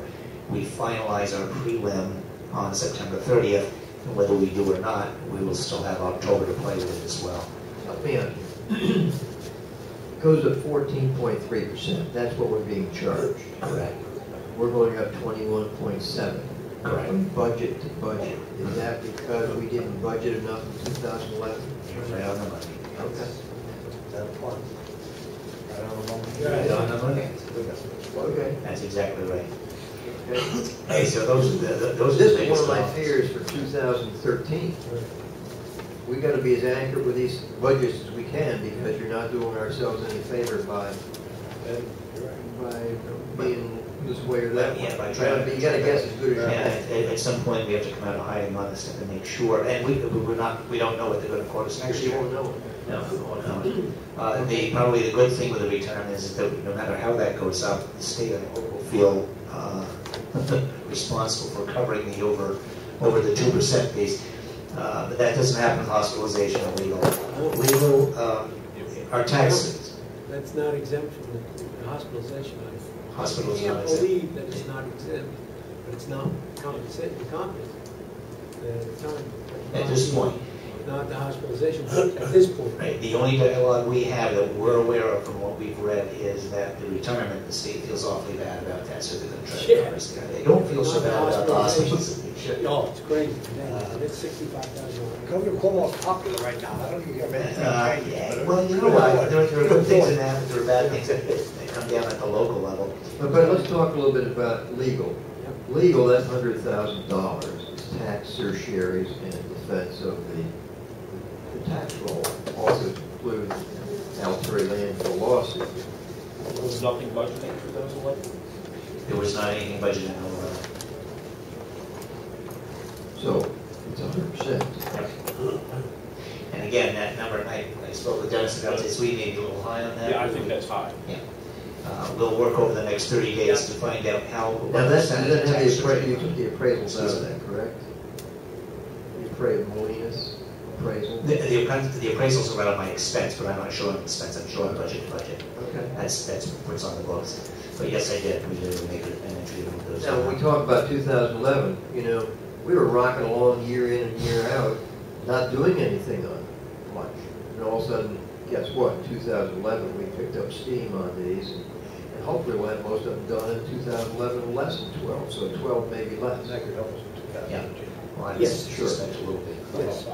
we finalize our prelim on September 30th, and whether we do or not, we will still have October to play with it as well. Help me out here. Goes up 14.3%. That's what we're being charged. Correct. We're going up 21.7. Correct. From budget to budget. Is that because we didn't budget enough in 2011? Right on the money. Okay. Right on the money. Okay. That's exactly right. Okay. Hey, so those are the This is one biggest of my ones. fears for 2013. We got to be as accurate with these budgets as we can, because you're not doing ourselves any favor by being this way or that way. Yeah, by trying to. You got to guess as good as you Yeah, can. at some point, we have to come out of hiding on this and make sure, and we don't know what they're gonna quote us next You year. won't know. No, we won't know. Probably the good thing with the retirement is that no matter how that goes up, the state, I hope, will feel responsible for covering the over the 2% piece. But that doesn't happen with hospitalization or legal. Legal, our taxes. That's not exempt from the hospitalization. Hospital is I not can't exempt. believe that it's not exempt, but it's not compensated, at the time. At this point. Not the hospitalization, but at this point. Right. The only dialogue we have that we're aware of from what we've read is that the retirement, the state feels awfully bad about that, so they're going to try to cover us there. They don't feel so bad about the hospitals. No, it's crazy. It's $65,000. Governor Cuomo's popular right now. I don't think you have anything Yeah, well, you know what? There are good things in that, but there are bad things that come down at the local level. But let's talk a little bit about legal. Legal, that's $100,000. It's tax certiorieries and defense of the tax roll. Also includes Altieri landfill lawsuit. There was nothing budgeted in 2011? There was not anything budgeted in 2011. So it's 100%. And again, that number, and I spoke with Dennis about this, we may be a little high on that. Yeah, I think that's high. Yeah. We'll work over the next 30 days to find out how. Now that's, you didn't have tax you took the appraisals out of that, correct? The Molinas appraisal? The appraisals are out of my expense, but I'm not showing expense, I'm showing budget. Okay. That's what's on the books. But yes, I did, we did make an entry of those. Now, when we talk about 2011, we were rocking along year in and year out, not doing anything on much. And all of a sudden, guess what? 2011, we picked up steam on these, and hopefully we'll have most of them done in 2011 and less than 12, so 12 maybe less. That could help us in 2013. Yeah. Well, Yes, sure. Just a little bit. Yes.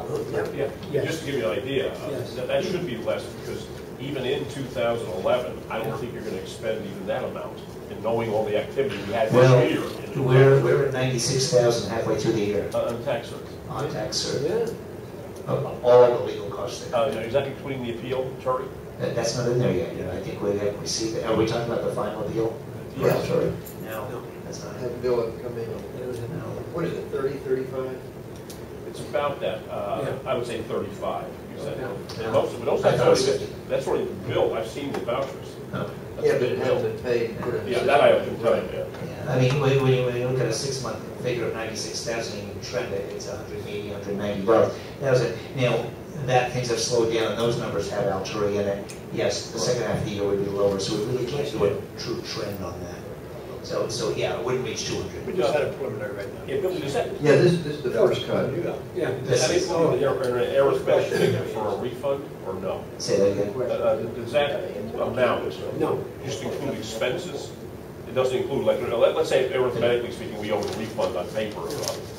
Yeah, Yes. just to give you an idea, Yes. that should be less, because even in 2011, I don't think you're going to expend even that amount, in knowing all the activity we had Well, this year. we're at 96,000 halfway through the year On tax rates. on tax cert. Yeah. All the legal costs there. Is that including the appeal, Terry? That's not in there yet, I think we have received it. Are we talking about the final deal? Yeah. Sorry. No, that's not it. Have Bill come in on, what is it, 30, 35? It's about that, I would say 35, you said. Okay. And most of it, I thought it was 50. that's already been billed, I've seen the vouchers. No. That's Yeah, but been it billed. hasn't been paid. and put in the Yeah, that I can tell you, system. yeah. Yeah, I mean, when you look at a 6-month figure of 96,000, you can trend it, it's 180, 190 bucks. Now, that things have slowed down, and those numbers have Altieri in it. Yes, the second half of the year would be lower, so we really can't do a true trend on that. So yeah, it wouldn't reach 200. We just had a preliminary right now. Yeah, Bill, is that, Yeah, this is the first cut. Yeah. does that include the aerospace figure for a refund, or no? Say that again. Does that amount No. just include expenses? It doesn't include, like, let's say arithmetically speaking, we owe a refund on paper of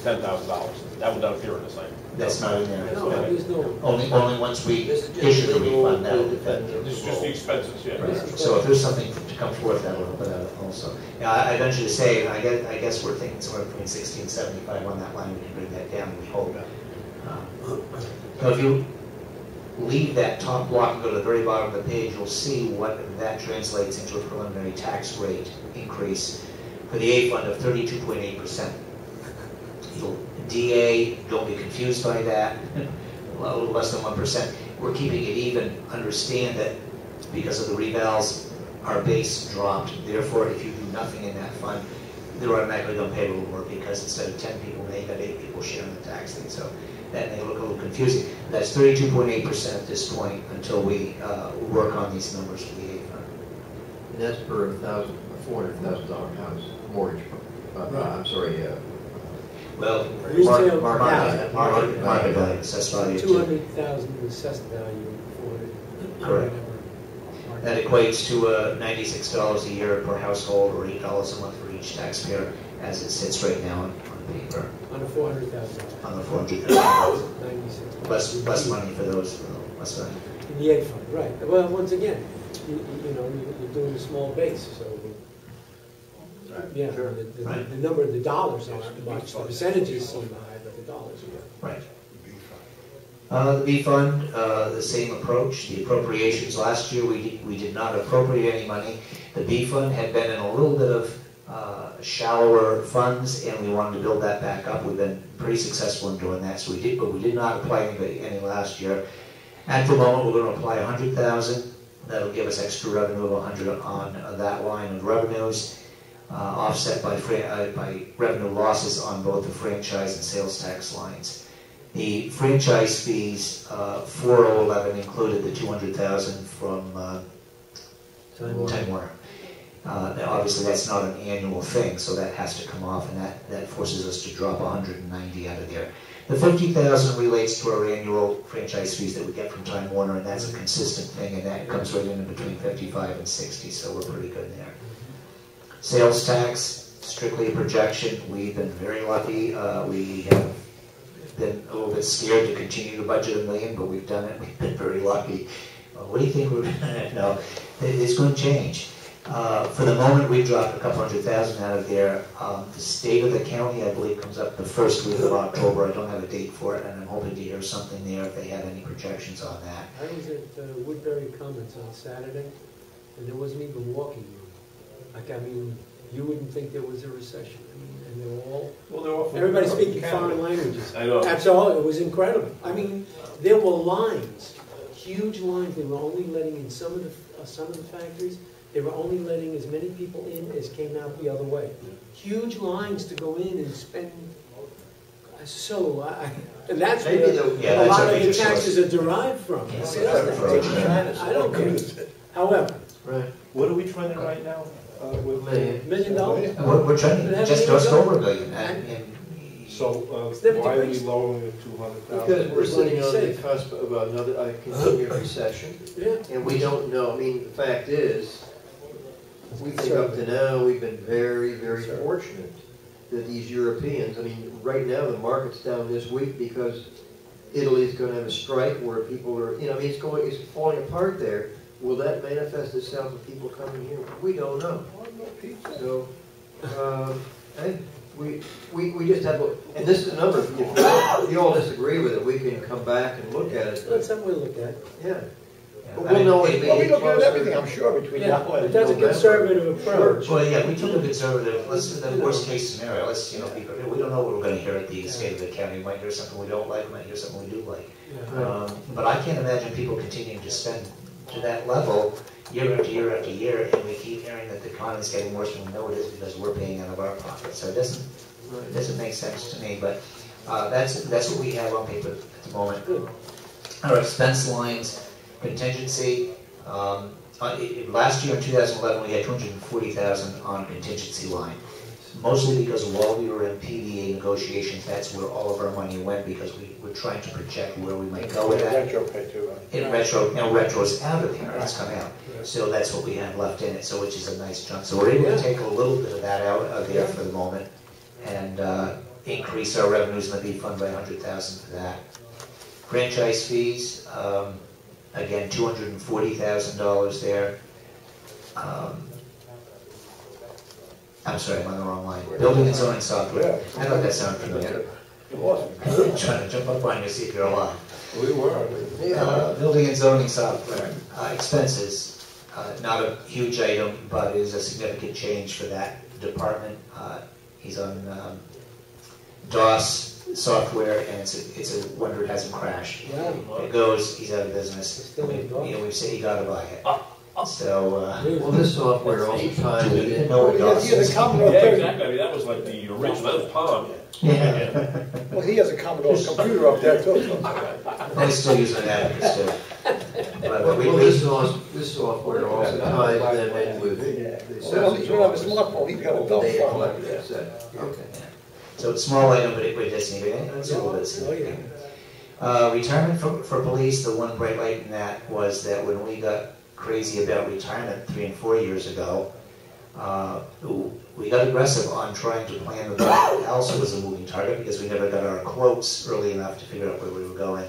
$10,000. That would not appear in the same. That's not in there. No, there's no. Only once we This is just issue the legal refund, that'll to defend depend. This is just the expenses, yeah. Right. So if there's something to come forth, that'll help it out also. Yeah, I venture to say, I guess we're thinking somewhere between 60 and 75 on that line. We can bring that down, we hope. Now, if you leave that top block and go to the very bottom of the page, you'll see what that translates into a preliminary tax rate increase for the A fund of 32.8%. DA, don't be confused by that, a little less than 1%. We're keeping it even. Understand that because of the revals, our base dropped. Therefore, if you do nothing in that fund, they're automatically going to pay a little more, because instead of 10 people, they got 8 people sharing the tax thing. So that may look a little confusing. That's 32.8% at this point until we work on these numbers for the A fund. And that's per $400,000 house mortgage. I'm sorry, Well, Retail market value, assessed value. 200,000 assessed value for Correct. That equates to $96 a year per household, or $8 a month for each taxpayer, as it sits right now on paper. on a 400,000. On the 400,000. 96. Less money for those, less money. In the ed fund, right. Well, once again, you know, you're doing a small base, so, yeah, the number of the dollars aren't much. The percentages seem high, but the dollars are. Right. The B fund, the same approach. The appropriations last year, we did not appropriate any money. The B fund had been in a little bit of shallower funds, and we wanted to build that back up. We've been pretty successful in doing that, so we did, but we did not apply any last year. At the moment, we're going to apply $100,000. That'll give us extra revenue of $100 on that line of revenues, offset by revenue losses on both the franchise and sales tax lines. The franchise fees for 011 included the $200,000 from Time Warner. Now, obviously, that's not an annual thing, so that has to come off, and that forces us to drop 190 out of there. The $50,000 relates to our annual franchise fees that we get from Time Warner, and that's a consistent thing, and that comes right in between 55 and 60, so we're pretty good there. Sales tax, strictly a projection. We've been very lucky. We have been a little bit scared to continue to budget $1 million, but we've done it. We've been very lucky. What do you think we're going to know? It's going to change. For the moment, we've dropped a couple $100,000 out of there. The state of the county, I believe, comes up the first week of October. I don't have a date for it, and I'm hoping to hear something there if they have any projections on that. I was at Woodbury Commons on Saturday, and there wasn't even walking room. Like, I mean, you wouldn't think there was a recession. I mean, and they were all, everybody speaking foreign languages. I know. That's all. It was incredible. I mean, there were lines, huge lines. They were only letting in some of the factories. They were only letting as many people in as came out the other way. Huge lines to go in and spend. So, and that's where a lot of the taxes are derived from. I don't care. However, what are we trending right now with $1 million? We're trending just over $1 million. So why are we lowering it to $200,000? Because we're sitting on the cusp of another continued recession, and we don't know. I mean, the fact is, we think up to now we've been very, very fortunate that these Europeans, I mean, right now the market's down this week because Italy's going to have a strike where people are, you know, I mean, it's falling apart there. Will that manifest itself with people coming here? We don't know. So, hey, we just have, and this is another, if you all disagree with it, we can come back and look at it. That's something we'll look at. Yeah. But we'll know it. Well, we look at everything, I'm sure, between now and That's a conservative approach. Well, yeah, we took a conservative, let's, the worst case scenario, let's, you know, we don't know what we're going to hear at the state of the county. We might hear something we don't like, we might hear something we do like. But I can't imagine people continuing to spend to that level year after year after year, and we keep hearing that the economy's getting worse, and we know it is because we're paying out of our pocket. So it doesn't make sense to me, but that's what we have on paper at the moment. Our expense lines, contingency. Last year in 2011, we had $240,000 on contingency line. Mostly because while we were in PDA negotiations, that's where all of our money went because we were trying to project where we might go with that. Retro pay too, Now retro's out of there, it's come out. So that's what we have left in it, so which is a nice chunk. So we're able to take a little bit of that out of there for the moment and increase our revenues in the B fund by $100,000 for that. Franchise fees, again, $240,000 there. I'm sorry, I'm on the wrong line. Building and zoning software. I thought that sounded familiar. I'm trying to jump up on you, see if you're alive. We were. Building and zoning software. Expenses, not a huge item, but is a significant change for that department. He's on DOS software, and it's a wonder it hasn't crashed. It goes, he's out of business. We've said you gotta buy it. So, well, this software all the time. We didn't know what DOS is. Yeah, exactly. I mean, that was like the original. That was Palm. Yeah. Well, he has a Commodore computer up there too. I still use an Abacus too. Well, this software also ties them in with the assessing office. He's got a dumb Data phone. collector, that's it. Okay. So it's small item, but it does need it. It's a little bit significant. Retirement for police, the one bright light in that was that when we got crazy about retirement 3 and 4 years ago, we got aggressive on trying to plan the budget. Also was a moving target because we never got our quotes early enough to figure out where we were going.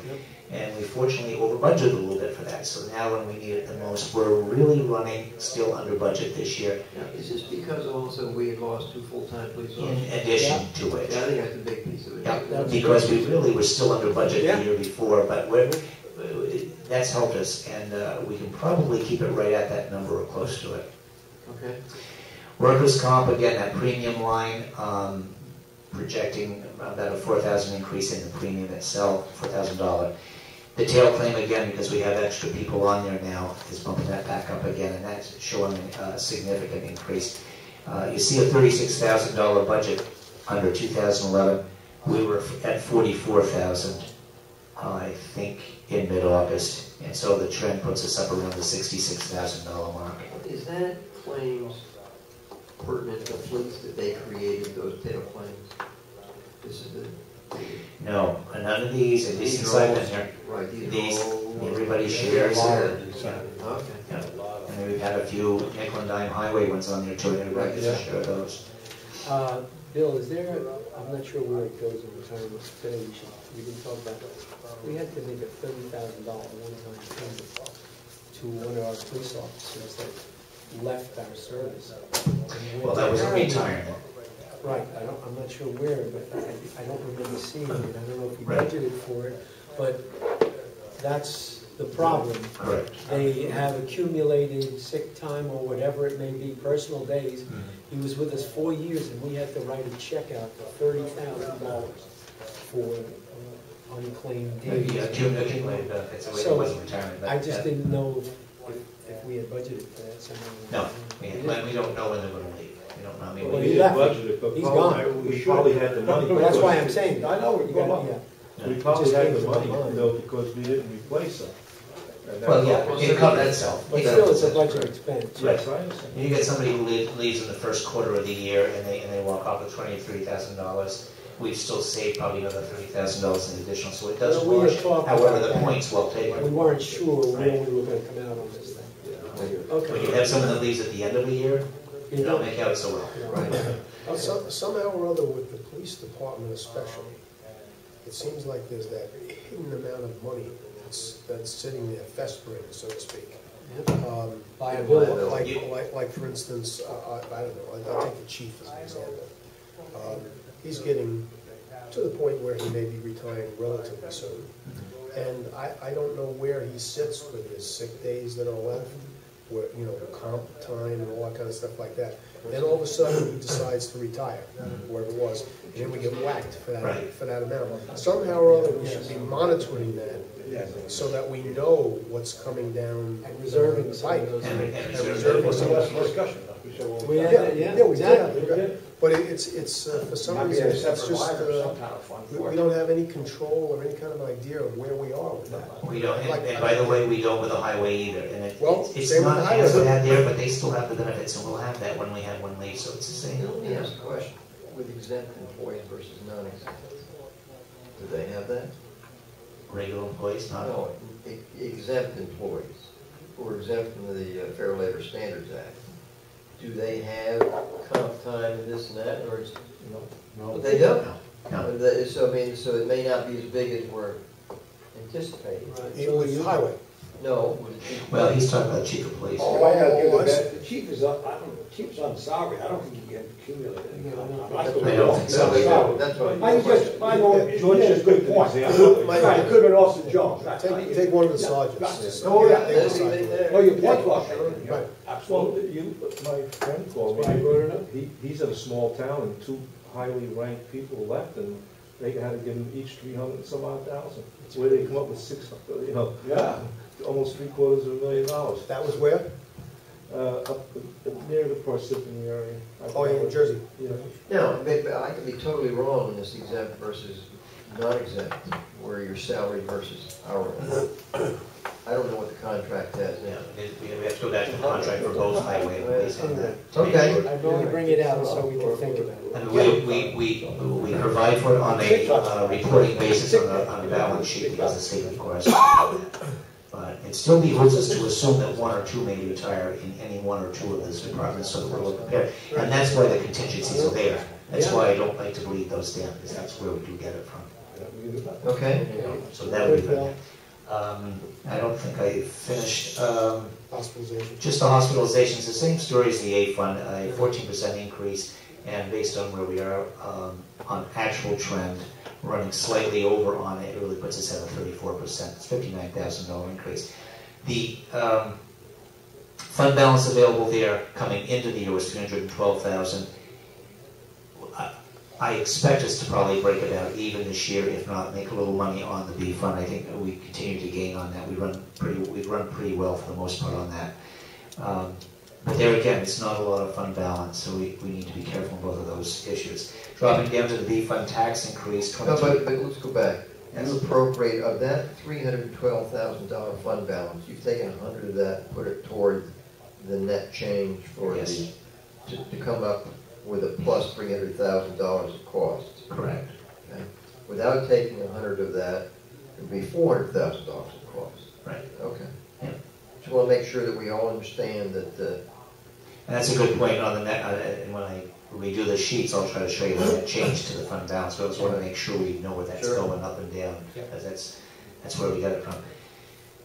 And we fortunately over budgeted a little bit for that. So now when we need it the most, we're really running still under budget this year. Now, is this because also we had lost 2 full-time police officers? In addition to which. Yeah, I think that's a big piece of it. Yeah, because we really were still under budget the year before, but that's helped us, and we can probably keep it right at that number or close to it. Okay. Workers' comp, again, that premium line, projecting about a $4,000 increase in the premium itself, $4,000. The tail claim, again, because we have extra people on there now, is bumping that back up again, and that's showing a significant increase. You see a $36,000 budget under 2011. We were at $44,000, I think, in mid-August, and so the trend puts us up around the $66,000 mark. Is that claims pertinent to fleets that they created, those tail claims? This is the... No, none of these, at least since I've been here. Right, These, everybody shares it. Okay. Yeah. And then we've had a few nickel and dime highway ones on there too, and everybody gets to share those. Bill, is there, I'm not sure where it goes in retirement today, we didn't talk about that. We had to make a $30,000 one-time payment to one of our police officers that left our service. Well, that was a retirement. Right, I'm not sure where, but I don't remember seeing it. I don't know if we Right. budgeted for it, but that's the problem. Correct. They have accumulated sick time or whatever it may be, personal days. He was with us 4 years, and we had to write a check out for $30,000 for unclaimed days. Maybe accumulated benefits, it So, wasn't retirement. But I just didn't know if we had budgeted for that somehow. No, we don't know when they're going to leave. We don't know. I mean, Well, We he didn't left. budget it, but He's probably, gone. we probably had the money. But that's why I'm saying. I know, You gotta- We It probably just had came the to my money, mind. though, because we didn't replace them. And that- well, yeah, it covered itself. But still, it's a budget expense. Yes, I understand. You get somebody who leaves in the first quarter of the year and they walk off with $23,000. We've still saved probably another $30,000 in additional, so it does Well, we had wash. talked However, about the that. point's well We taken. weren't sure Right. when we were going to come out on this thing. When you Okay. have someone that leaves at the end of the year, You you don't don't- make out so well. Right. Somehow or other with the police department especially, it seems like there's that hidden amount of money that's sitting there festering, so to speak. Liability. Like for instance, I don't know, I'll take the chief as an example. He's getting to the point where he may be retiring relatively soon. And I don't know where he sits with his sick days that are left, where, you know, comp time and all that kind of stuff like that. Then all of a sudden he decides to retire, wherever it was, and then we get whacked for that amount. Somehow or other, we should be monitoring that, so that we know what's coming down. And reserving the some pipe. of those. And reserving What's the some of last those. discussion? We had that, yeah, we did. exactly. But it's for some Might be reason, a it's separate just, line or some kind of fund for we it. don't have any control or any kind of idea of where we are with that. We don't, and by the way, we don't with the highway either. And Well, it's same with not the highway. as bad there, but they still have the benefits, and we'll have that when we have one leave, so it's the same. Let me ask a question, with exempt employees versus non-exempt, do they have that? Regular employees, not all. No, exempt employees, who are exempt from the Fair Labor Standards Act. Do they have comp time and this and that, or is, no? They don't? No. So, I mean, so it may not be as big as we're anticipating. Even with the highway. No. Well, he's talking about chief of police. Oh, I gotta give I the see. the chief is up, I don't know, the chief's on salary, I don't think he can accumulate any comp time. I don't think so. That's what. I know, George has a good point. Right, it could have been Austin Jones. Right. Take one of the sergeants. Oh, yeah. Take the sergeant. Oh, your point was taken. Right. Well, Absolutely. my friend called me, Why you brought it up? he's in a small town and 2 highly ranked people left, and they had to give them each 300 and some odd thousand. Where they come up with 600, Yeah. almost $750,000. That was where? Up near the Parsippany area. Oh, yeah, in Jersey. Yeah. Now, I could be totally wrong on this exempt versus non-exempt, where you're salaried versus hourly. I don't know what the contract has Yeah, now. we have to go back to the contract for both highway and police on that. Okay. I'd only bring it out so we can think about it. And we provide for it on a reporting basis on a balance sheet because the state requires us to do that. But it still behooves us to assume that one or two may retire in any one or two of those departments so that we're well prepared. And that's why the contingencies are there. That's why I don't like to bleed those down, because that's where we do get it from. Okay. So that would be good. I don't think I finished. Hospitalization. Just the hospitalizations, the same story as the A fund, a 14% increase, and based on where we are on actual trend, running slightly over on it, it really puts us at a 34%. It's $59,000 increase. The fund balance available there coming into the year was $312,000. I expect us to probably break it out even this year, if not make a little money on the B fund. I think we continue to gain on that. We've run pretty well for the most part on that. But there again, it's not a lot of fund balance, so we need to be careful in both of those issues. Dropping down to the B fund tax increase, No, but let's go back. You appropriate of that $312,000 fund balance. You've taken 100 of that, put it toward the net change for Yes. to come up with a plus $300,000 of costs. Correct. Okay. Without taking 100 of that, it would be $400,000 of costs. Right. Okay. Yeah. Just want to make sure that we all understand that. And that's a good point on the net. And when I redo the sheets, I'll try to show you the net change to the fund balance. But I just want to make sure we know where that's going up and down, because that's where we got it from.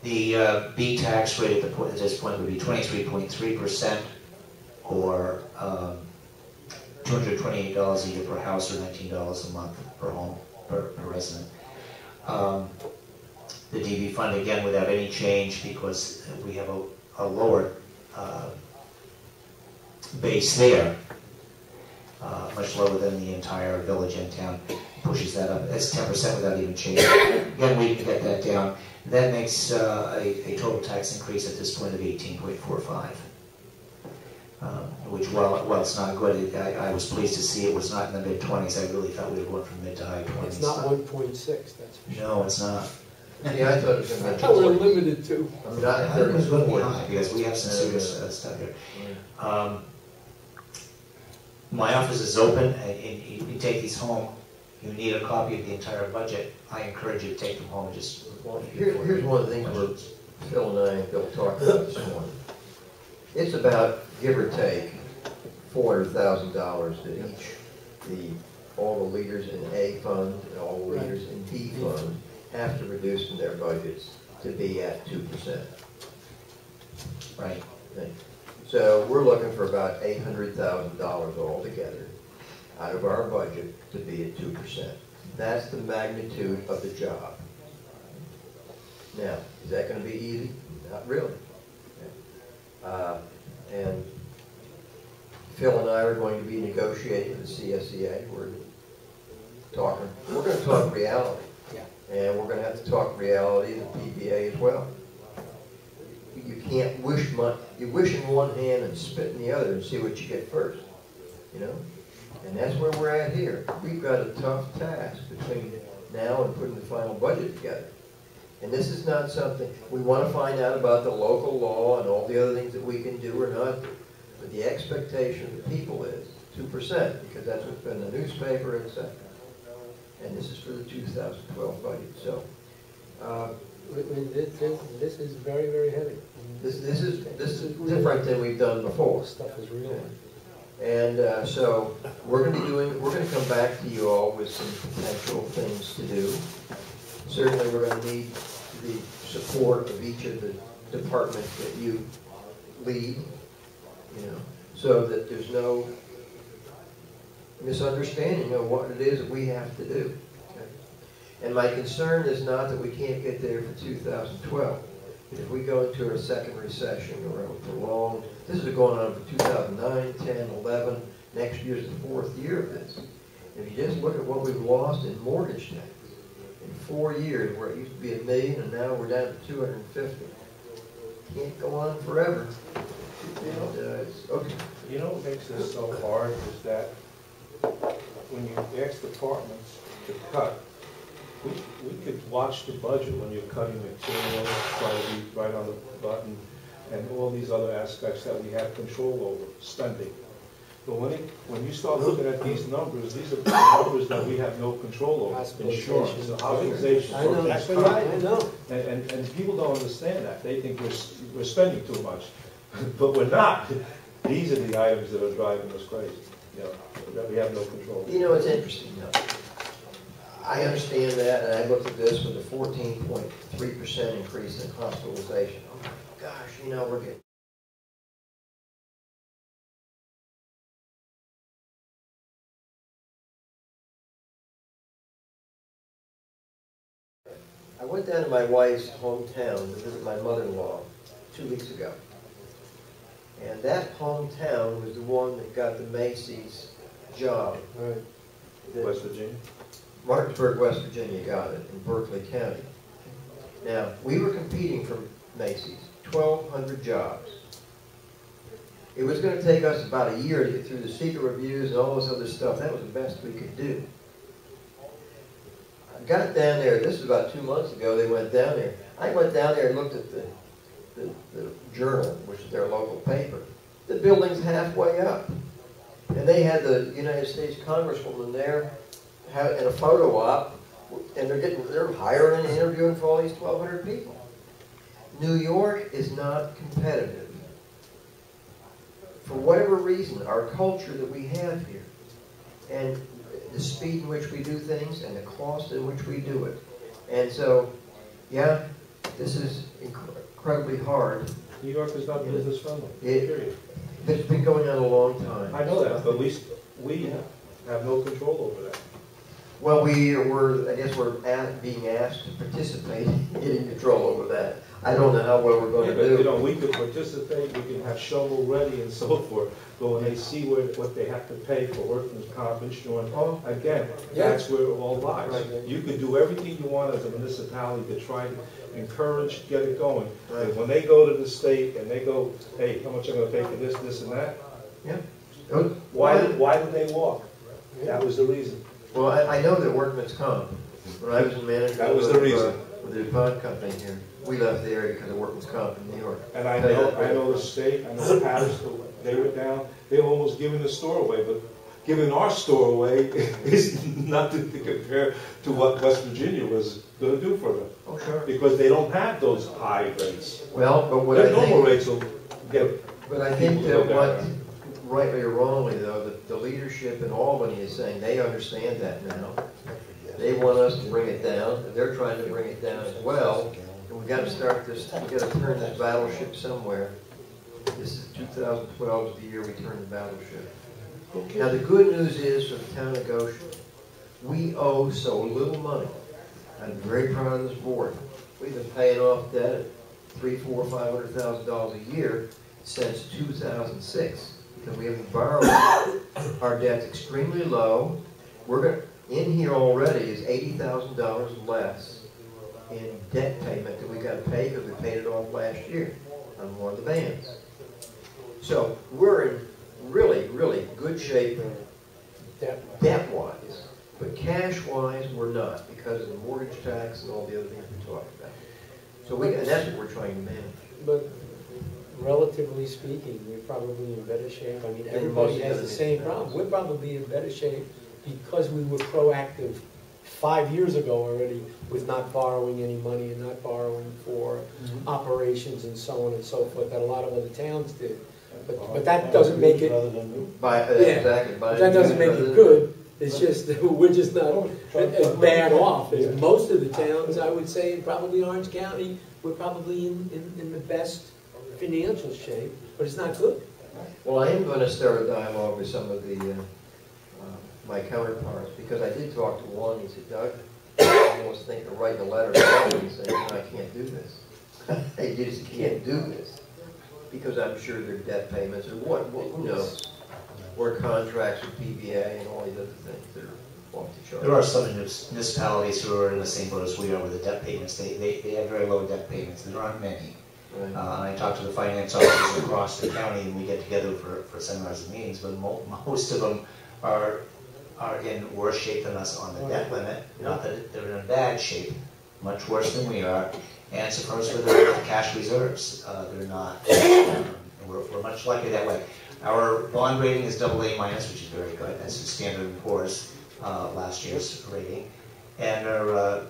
The B tax rate at this point would be 23.3%, or $228 a year per house, or $19 a month per home, per resident. The DB fund, again, without any change, because we have a lower base there, much lower than the entire village and town, pushes that up. That's 10% without even changing. Again, we can get that down. That makes a total tax increase at this point of 18.45. Which, while it's not good, I was pleased to see it was not in the mid-20s. I really thought we were going from mid to high 20s. It's not 1.6, that's for sure. No, it's not. Yeah, I thought it was going to be. That's how we're limited to. I thought it was going to be high, because we have some serious stuff here. My office is open, and you take these home. You need a copy of the entire budget. I encourage you to take them home and just... Here's one of the things where Phil and I and Bill talked about this morning. It's about, give or take, $400,000 that all the leaders in A fund and all the leaders in B fund have to reduce from their budgets to be at 2%. Right. So we're looking for about $800,000 altogether out of our budget to be at 2%. That's the magnitude of the job. Now, is that going to be easy? Not really. And Phil and I are going to be negotiating with the CSEA. We're going to talk reality. And we're going to have to talk reality to the PBA as well. You can't wish you wish in one hand and spit in the other and see what you get first, you know? And that's where we're at here. We've got a tough task between now and putting the final budget together. And this is not something, we want to find out about the local law and all the other things that we can do or not do. But the expectation of the people is 2%, because that's what's been in the newspaper, etc. And this is for the 2012 budget. So, this is very, very heavy. This is different than we've done before. Stuff is real. And so we're going to come back to you all with some potential things to do. Certainly we're going to need the support of each of the departments that you lead, you know, so that there's no misunderstanding of what it is that we have to do. Okay? And my concern is not that we can't get there for 2012. If we go into a second recession or a prolonged, this is going on for 2009, 10, 11, next year's the fourth year of this. If you just look at what we've lost in mortgage tax in 4 years, where it used to be $1 million and now we're down to 250. Can't go on forever. Okay. You know what makes this so hard is that when you ask departments to cut, we could watch the budget when you're cutting materials, try to be right on the button, and all these other aspects that we have control over, spending. But when you start looking at these are the numbers that we have no control over. Insurance, the hospitalization, I know, workers' I comp. know. And people don't understand that. They think we're spending too much, but we're not. These are the items that are driving us crazy, you know, that we have no control over. You know, it's interesting though. I understand that, and I looked at this with a 14.3% increase in hospitalization. Oh my gosh, you know, we're getting... I went down to my wife's hometown to visit my mother-in-law 2 weeks ago. And that hometown was the one that got the Macy's job. Right. West Virginia? Martinsburg, West Virginia got it, in Berkeley County. Now, we were competing for Macy's, 1,200 jobs. It was going to take us about a year to get through the secret reviews and all this other stuff. That was the best we could do. I got down there, this was about 2 months ago, they went down there. I went down there and looked at the Journal, which is their local paper. The building's halfway up. And they had the United States Congresswoman there in a photo op, and they're hiring and interviewing for all these 1,200 people. New York is not competitive. For whatever reason, our culture that we have here, and the speed in which we do things, and the cost in which we do it. And so, yeah, this is incredibly hard. New York is not business friendly, period. But it's been going on a long time. I know that, but at least we have no control over that. Well, I guess we're being asked to participate in getting control over that. I don't know how well we're going to do. You know, we could participate, we can have shovel ready and so forth, but when they see what they have to pay for workers' comp insurance, again, that's where it all lies. Right. You could do everything you want as a municipality to try to encourage, get it going. Right. And when they go to the state and they go, hey, how much am I going to pay for this, this, and that? Yeah. Why did they walk? That was the reason. Well, I know that workman's comp, when I was in management that was the reason. With the DuPont company here, we left the area because of workman's comp in New York. And I know the state, I know Patterson, they were down, they were almost giving the store away, but giving our store away is nothing to compare to what West Virginia was going to do for them. Oh, sure. Because they don't have those high rates. Well, but what their normal rates will get. But I think that what, rightly or wrongly though, the leadership in Albany is saying they understand that now. They want us to bring it down. They're trying to bring it down as well. And we've got to start this. We've got to turn this battleship somewhere. This is 2012 is the year we turn the battleship. Okay. Now the good news is for the town of Goshen, we owe so little money. I'm very proud of this board. We've been paying off debt at $300,000, $400,000, $500,000 a year since 2006 because we haven't borrowed. Our debt's extremely low. In here already is $80,000 less in debt payment that we got to pay because we paid it off last year on one of the bands. So we're in really, really good shape debt-wise, but cash-wise we're not because of the mortgage tax and all the other things we talked about. So and that's what we're trying to manage. But relatively speaking, we're probably in better shape. I mean, everybody has the same problem. We're probably in better shape because we were proactive 5 years ago already with not borrowing any money and not borrowing for operations and so on and so forth that a lot of other towns did. But that doesn't make it. That doesn't make it good. It's just that we're just not as bad off as most of the towns. I would say, probably Orange County, we're probably in the best financial shape, but it's not good. Well, I am going to start a dialogue with some of the my counterparts because I did talk to one. He said, "Doug, I almost think of writing a letter to them and saying, I can't do this. I just can't do this." Because I'm sure their debt payments or who knows, or contracts with PBA and all these other things that are off the chart. There are some municipalities who are in the same boat as we are with the debt payments. They have very low debt payments. There aren't many. Right. I talk to the finance officers across the county and we get together for seminars and meetings, but most of them are are in worse shape than us on the debt limit. Not that they're in a bad shape, much worse than we are. And so far as with their cash reserves, they're not. We're much luckier that way. Our bond rating is AA minus, which is very good. That's Standard & Poor's last year's rating. And our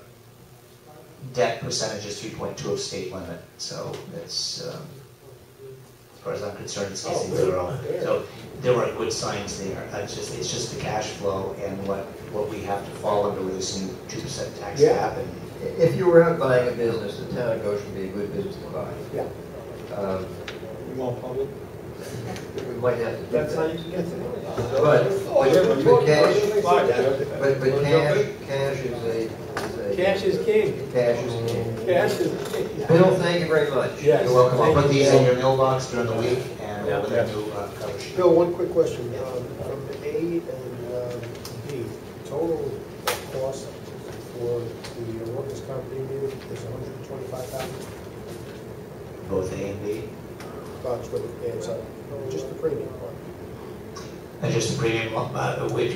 debt percentage is 3.2 of state limit. So that's, as far as I'm concerned, it's easy zero. So there were good signs there. It's just the cash flow and what we have to fall under with this new 2% tax cap. And if you were out buying a business, the town of Goshen would be a good business to buy. Yeah. You want public? We might have to do That's how that. you can get to it. But cash is a Cash is king. Cash is king. Cash is king. Bill, thank you very much. Yes. you're welcome. I'll Thank put you. these in your mailbox during the week and Yeah. with a new cover sheet. Bill, one quick question. From A and B, total cost for the workers' comp premium is $125,000. Both A and B. That's what it adds up. Just the premium part. And just the premium,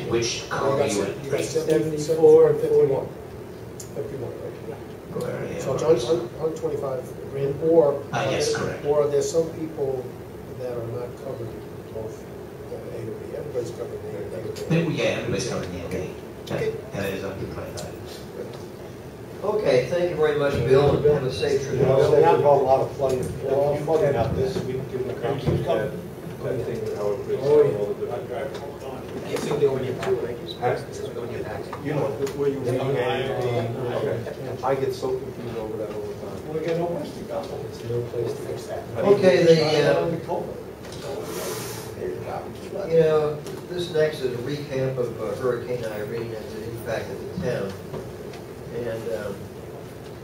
which column you would You got rate? 74 and 51. 51, right? Where, yeah. So it's 125 grand, or yes, correct. Or there's some people that are not covered both A and B. Everybody's covered A and B. Yeah, everybody's covered in the A. And it is up to 25. Okay, thank you very much, Bill, and have a safe trip. You know, there's a lot of flooding out this, we can give them a copy. Anything with Howard Bridge, Oh, yeah. all the different. You know, Where you read okay. I get so confused over that all the time. we get no place to go. There's no place to fix that. Okay, this next is a recap of Hurricane Irene and the impact of the town. And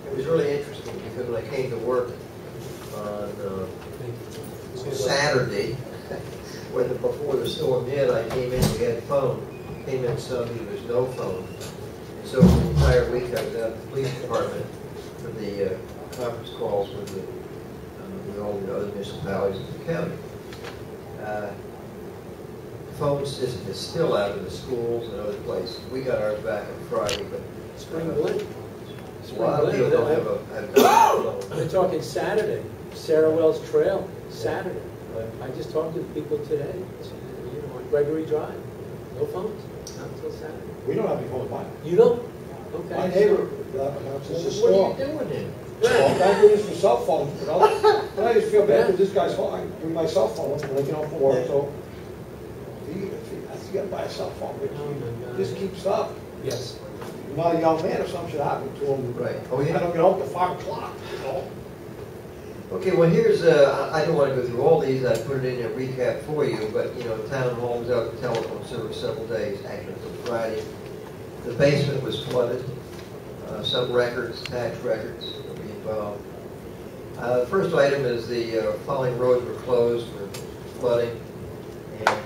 it was really interesting because when I came to work on Saturday, before the storm hit, I came in, we had phone. Came in Sunday, there was no phone. And so for the entire week I was out at the police department for the conference calls with all the other municipalities in the county. The phone system is still out in the schools and other places. We got ours back on Friday, but Spring Glen. a lot of people don't have a phone. We're talking Saturday, Sarah Wells Trail, Saturday. I just talked to people today, you know, on Gregory Drive. No phones, not until Saturday. We don't have any phones mine. You don't? Okay. My neighbor, it's a store. What are you doing then? Well, back when this was cell phone, you know, but I just feel bad with this guy's phone. I bring my cell phone when I get home from work, so you gotta buy a cell phone, but Oh my God. this keeps up. Yes. You're not a young man, if something should happen to him. Right. Oh, I yeah. don't get home till 5 o'clock, you know? Okay, well, here's, I don't want to go through all these, I put it in a recap for you, but, town hall was out of telephone service several days, actually until Friday. The basement was flooded, some records, tax records will be involved. The first item is the following roads were closed for flooding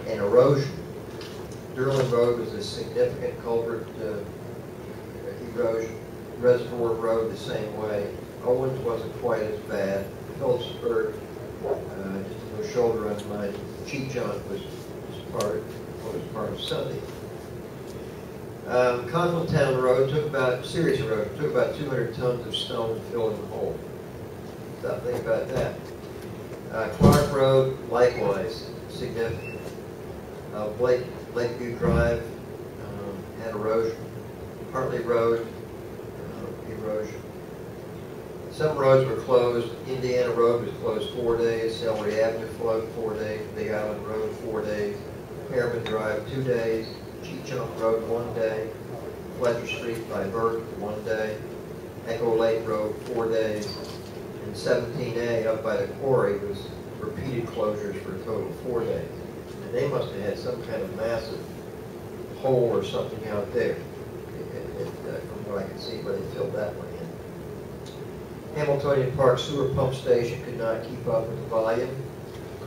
and erosion. Derlin Road was a significant culvert erosion. Reservoir Road the same way. Owens wasn't quite as bad. Phillipsburg, just a little shoulder on mine. Cheechon was part of Sunday. Conflatown Road took about 200 tons of stone to fill in the hole. Stop think about that. Clark Road, likewise, significant. Lakeview Drive had erosion. Hartley Road, erosion. Some roads were closed. Indiana Road was closed 4 days. Celery Avenue flooded 4 days. Big Island Road 4 days. Pearman Drive 2 days. Cheechunk Road 1 day. Fletcher Street by Burke 1 day. Echo Lake Road 4 days. And 17A up by the quarry was repeated closures for a total of 4 days. And they must have had some kind of massive hole or something out there. From what I can see where they filled that one in. Hamiltonian Park Sewer Pump Station could not keep up with the volume,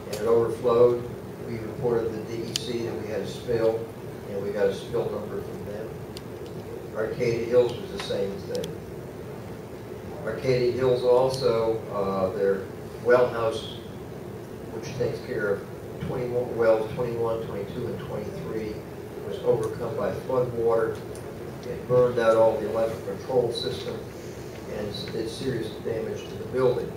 and it overflowed. We reported to the DEC that we had a spill, and we got a spill number from them. Arcadia Hills was the same thing. Arcadia Hills also, their well house, which takes care of 21 wells, 21, 22, and 23, was overcome by flood water. It burned out all the electrical control system and did serious damage to the building.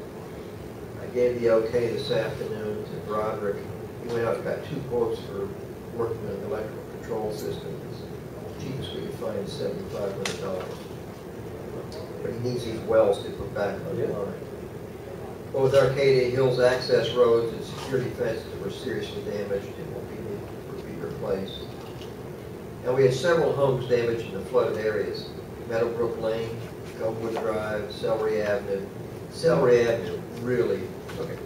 I gave the okay this afternoon to Broderick. He went out and got 2 quotes for working on the electrical control system. The cheapest we could find is $7,500. But he needs these wells to put back on the line. Both Arcadia Hills access roads and security fences were seriously damaged and will be replaced. And we had several homes damaged in the flooded areas. Meadowbrook Lane, Gulfwood Drive, Celery Avenue. Celery Avenue really took it.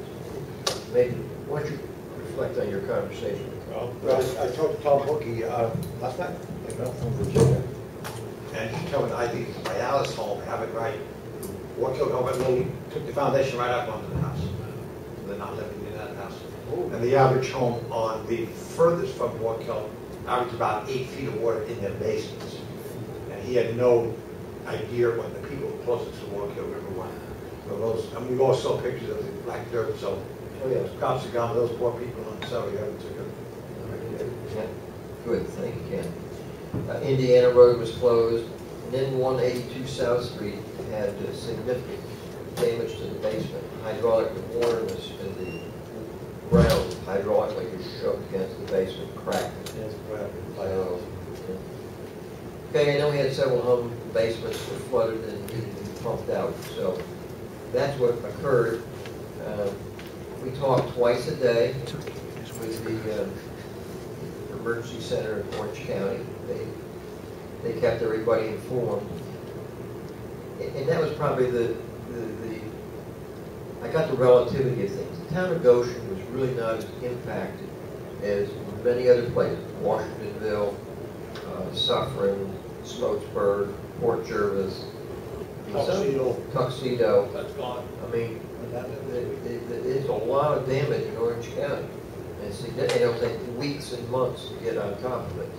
Maybe, why don't you reflect on your conversation? Well, I talked to Tom Hookie last night, from Virginia, and he told me, I think my Alice home, have it right. Literally took the foundation right up onto the house. They're not living in that house. And the average home on the furthest from Walkill averaged about 8 feet of water in their basements. And he had no idea when the people closest to Walkill River went. So those, and we've all saw pictures of the black dirt, so cops have gone to those poor people on Celery Avenue took it. Yeah. Good, thank you, Ken. Indiana Road was closed, and then 182 South Street had significant damage to the basement. Hydraulic water in the ground hydraulically was shoved against the basement, cracked. Okay, and then we had several home basements that flooded and needed to be pumped out. So that's what occurred. We talked twice a day with the emergency center in Orange County. They kept everybody informed. And that was probably I got the relativity of things. The town of Goshen was really not as impacted as many other places. Washingtonville, Suffern, Smokesburg, Port Jervis, Tuxedo. That's gone. I mean, there's a lot of damage in Orange County. And it'll take weeks and months to get on top of it.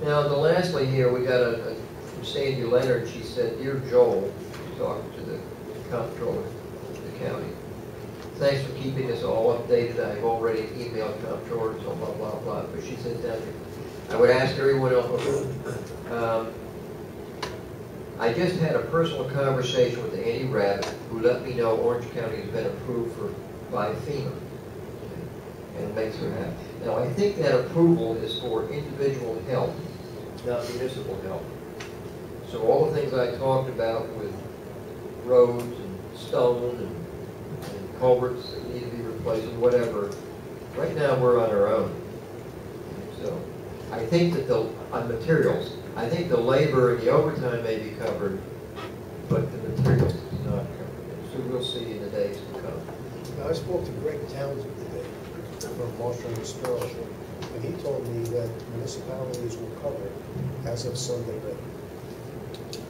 Now, the lastly here, we got from Sandy Leonard. She said, "Dear Joel," talking to the comptroller of the county, "thanks for keeping us all updated. I've already emailed comptrollers, blah, blah, blah, blah." But she said that I would ask everyone else. I just had a personal conversation with Andy Rabbit, who let me know Orange County has been approved by FEMA. And it makes her happy. Now, I think that approval is for individual help, not municipal help. So all the things I talked about with roads and stone and culverts that need to be replaced and whatever, right now we're on our own. So I think that on materials, I think the labor and the overtime may be covered, but the materials is not covered. So we'll see in the days to come. Now, I spoke to Greg Townsend today from Marshall and Sterling, and he told me that municipalities will cover it as of Sunday night.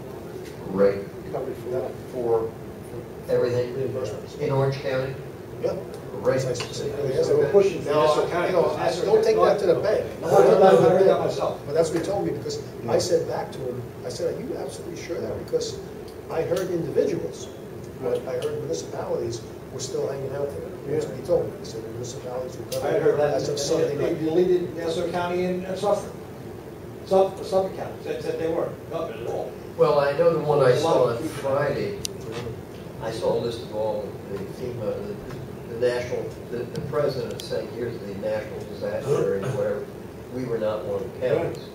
Great. Covered for that? For everything in Orange County? Yeah. Great. So we're pushing for Nassau County. Don't take that to the bank. No, I heard that myself. But that's what he told me, because I said back to him, I said, "Are you absolutely sure that?" Because I heard individuals, but I heard municipalities were still hanging out there. That's what he told me. He said the municipalities were covered. I had heard that as of Sunday they night. deleted Nassau County and Suffolk. Suffolk County said they weren't covered at all. Well, I know the one I saw on Friday. I saw a list of all the FEMA, the national, the president saying, "Here's the national disaster," and whatever. We were not one of the counties.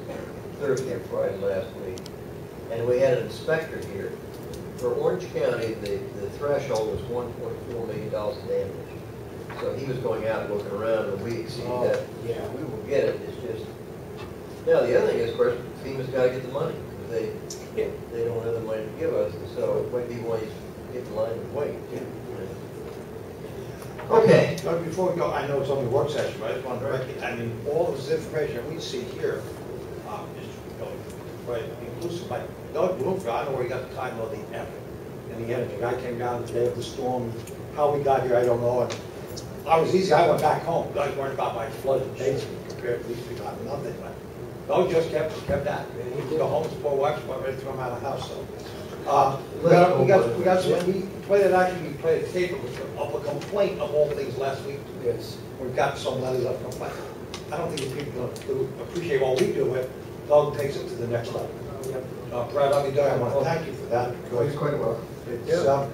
Thursday or Friday last week, and we had an inspector here. For Orange County, the threshold was $1.4 million in damage. So he was going out and looking around, and we exceeded that. Yeah, we will get it. It's just now the other thing is, of course, FEMA's got to get the money. They don't have the money to give us, and so it might be one you get in line and wait. Okay. Before we go, I know it's only work session, but I just want to direct you. I mean, all this information we see here is right, inclusive. Like Doug Bloomfield, I don't know where he got the time of the effort. And the energy. I came down the day of the storm. How we got here, I don't know. And I was easy. I went back home. I was worried about my flooded basement compared to these people. I have nothing. But Doug just kept at it. He took a home, 4 wives, went ready to throw him out of the house. So We got some, we played a tape of a complaint of all things last week. Yes. We've got some letters of complaint. I don't think people appreciate what we do, but Doug takes it to the next level. Brad, I want to thank you for that. You're quite welcome. It's not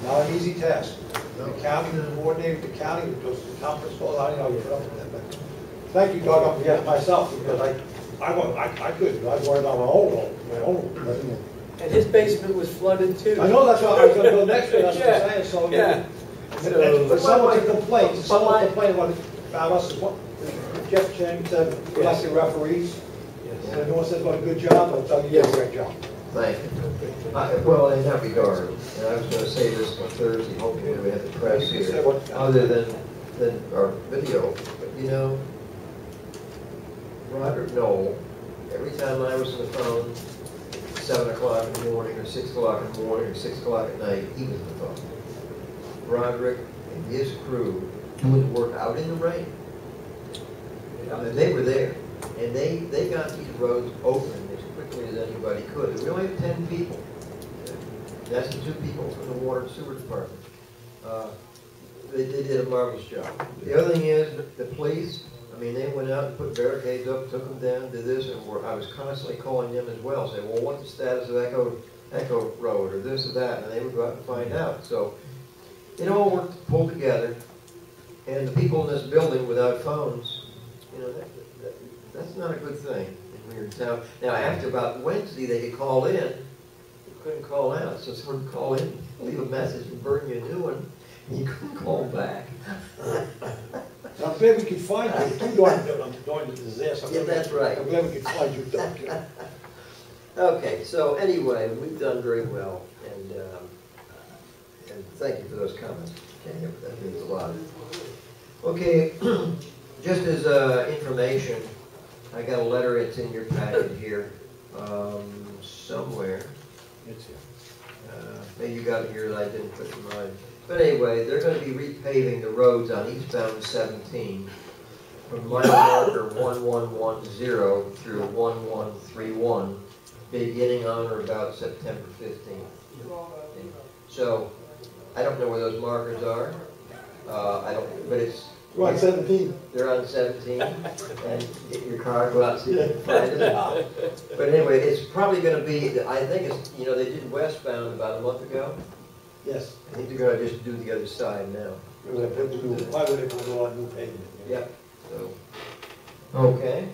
an easy task. The county, the coordinator, the county, the town principal, I don't know, you put up with that, but thank you, Doug, on behalf of myself, because I couldn't, I worried on my own. And his basement was flooded too. I know, that's why I was gonna go next to it, that's what I'm saying, so. Yeah. But someone to complain about us, is what Jeff Chang said, elected referees. And everyone says what a good job, I'll tell you, you did a great job. Thank you. Well, in that regard, and I was going to say this on Thursday, hoping that we have the press here, other than our video, but you know, Roderick Knoll, every time I was on the phone, 7 o'clock in the morning, or 6 o'clock in the morning, or 6 o'clock at night, he was on the phone. Roderick and his crew doing the work out in the rain. And they were there, and they got these roads open as quickly as anybody could. We only had 10 people. That's the 2 people from the water and sewer department. They did a marvelous job. The other thing is, the police, I mean, they went out and put barricades up, took them down, did this, and I was constantly calling them as well, saying, well, what's the status of Echo Road, or this or that, and they would go out and find out. So it all worked, pulled together, and the people in this building without phones, you know, that's not a good thing when you're in town. Now, after about Wednesday, they could call in. They couldn't call out, so someone would call in, leave a message, and bring you a new one, and you couldn't call back. I'm glad we could find you during the disaster. Yeah, that's right. I'm glad we could find you, Doug. Okay, so anyway, we've done very well, and thank you for those comments. That means a lot. Okay, just as information, I got a letter, it's in your packet here, somewhere. It's here. Maybe you got it here that I didn't put in mine. But anyway, they're going to be repaving the roads on eastbound 17 from mile marker 1110 through 1131, beginning on or about September 15th. So, I don't know where those markers are. But it's... You're on 17. They're on 17, and get your car, go out and see if you can find it. But anyway, it's probably going to be, I think it's, you know, they did westbound about a month ago. Yes. I think they're going to just do the other side now. Why would they put a lot of new pavement? Yep. So, okay.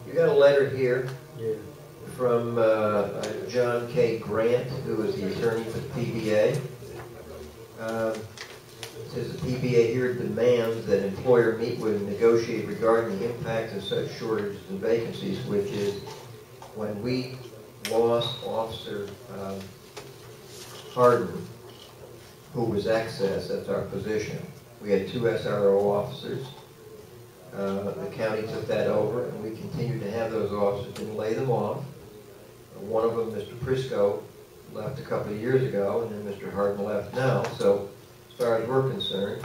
You got a letter here from John K. Grant, who is the attorney for the PBA. It says the PBA here demands that employer meet with and negotiate regarding the impact of such shortages and vacancies, which is when we lost Officer Harden, who was excess, that's our position. We had 2 SRO officers. The county took that over, and we continued to have those officers, didn't lay them off. One of them, Mr. Prisco, left a couple of years ago, and then Mr. Harden left now. So, as far as we're concerned,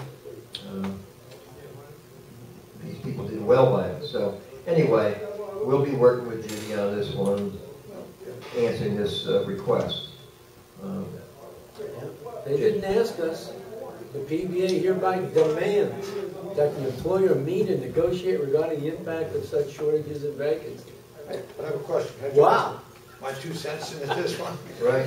these people did well by it. So, anyway, we'll be working with Judy on this one, answering this request. They didn't ask us. The PBA hereby demands that the employer meet and negotiate regarding the impact of such shortages and vacancies. I have a question. Wow. My 2 cents into this one. Right.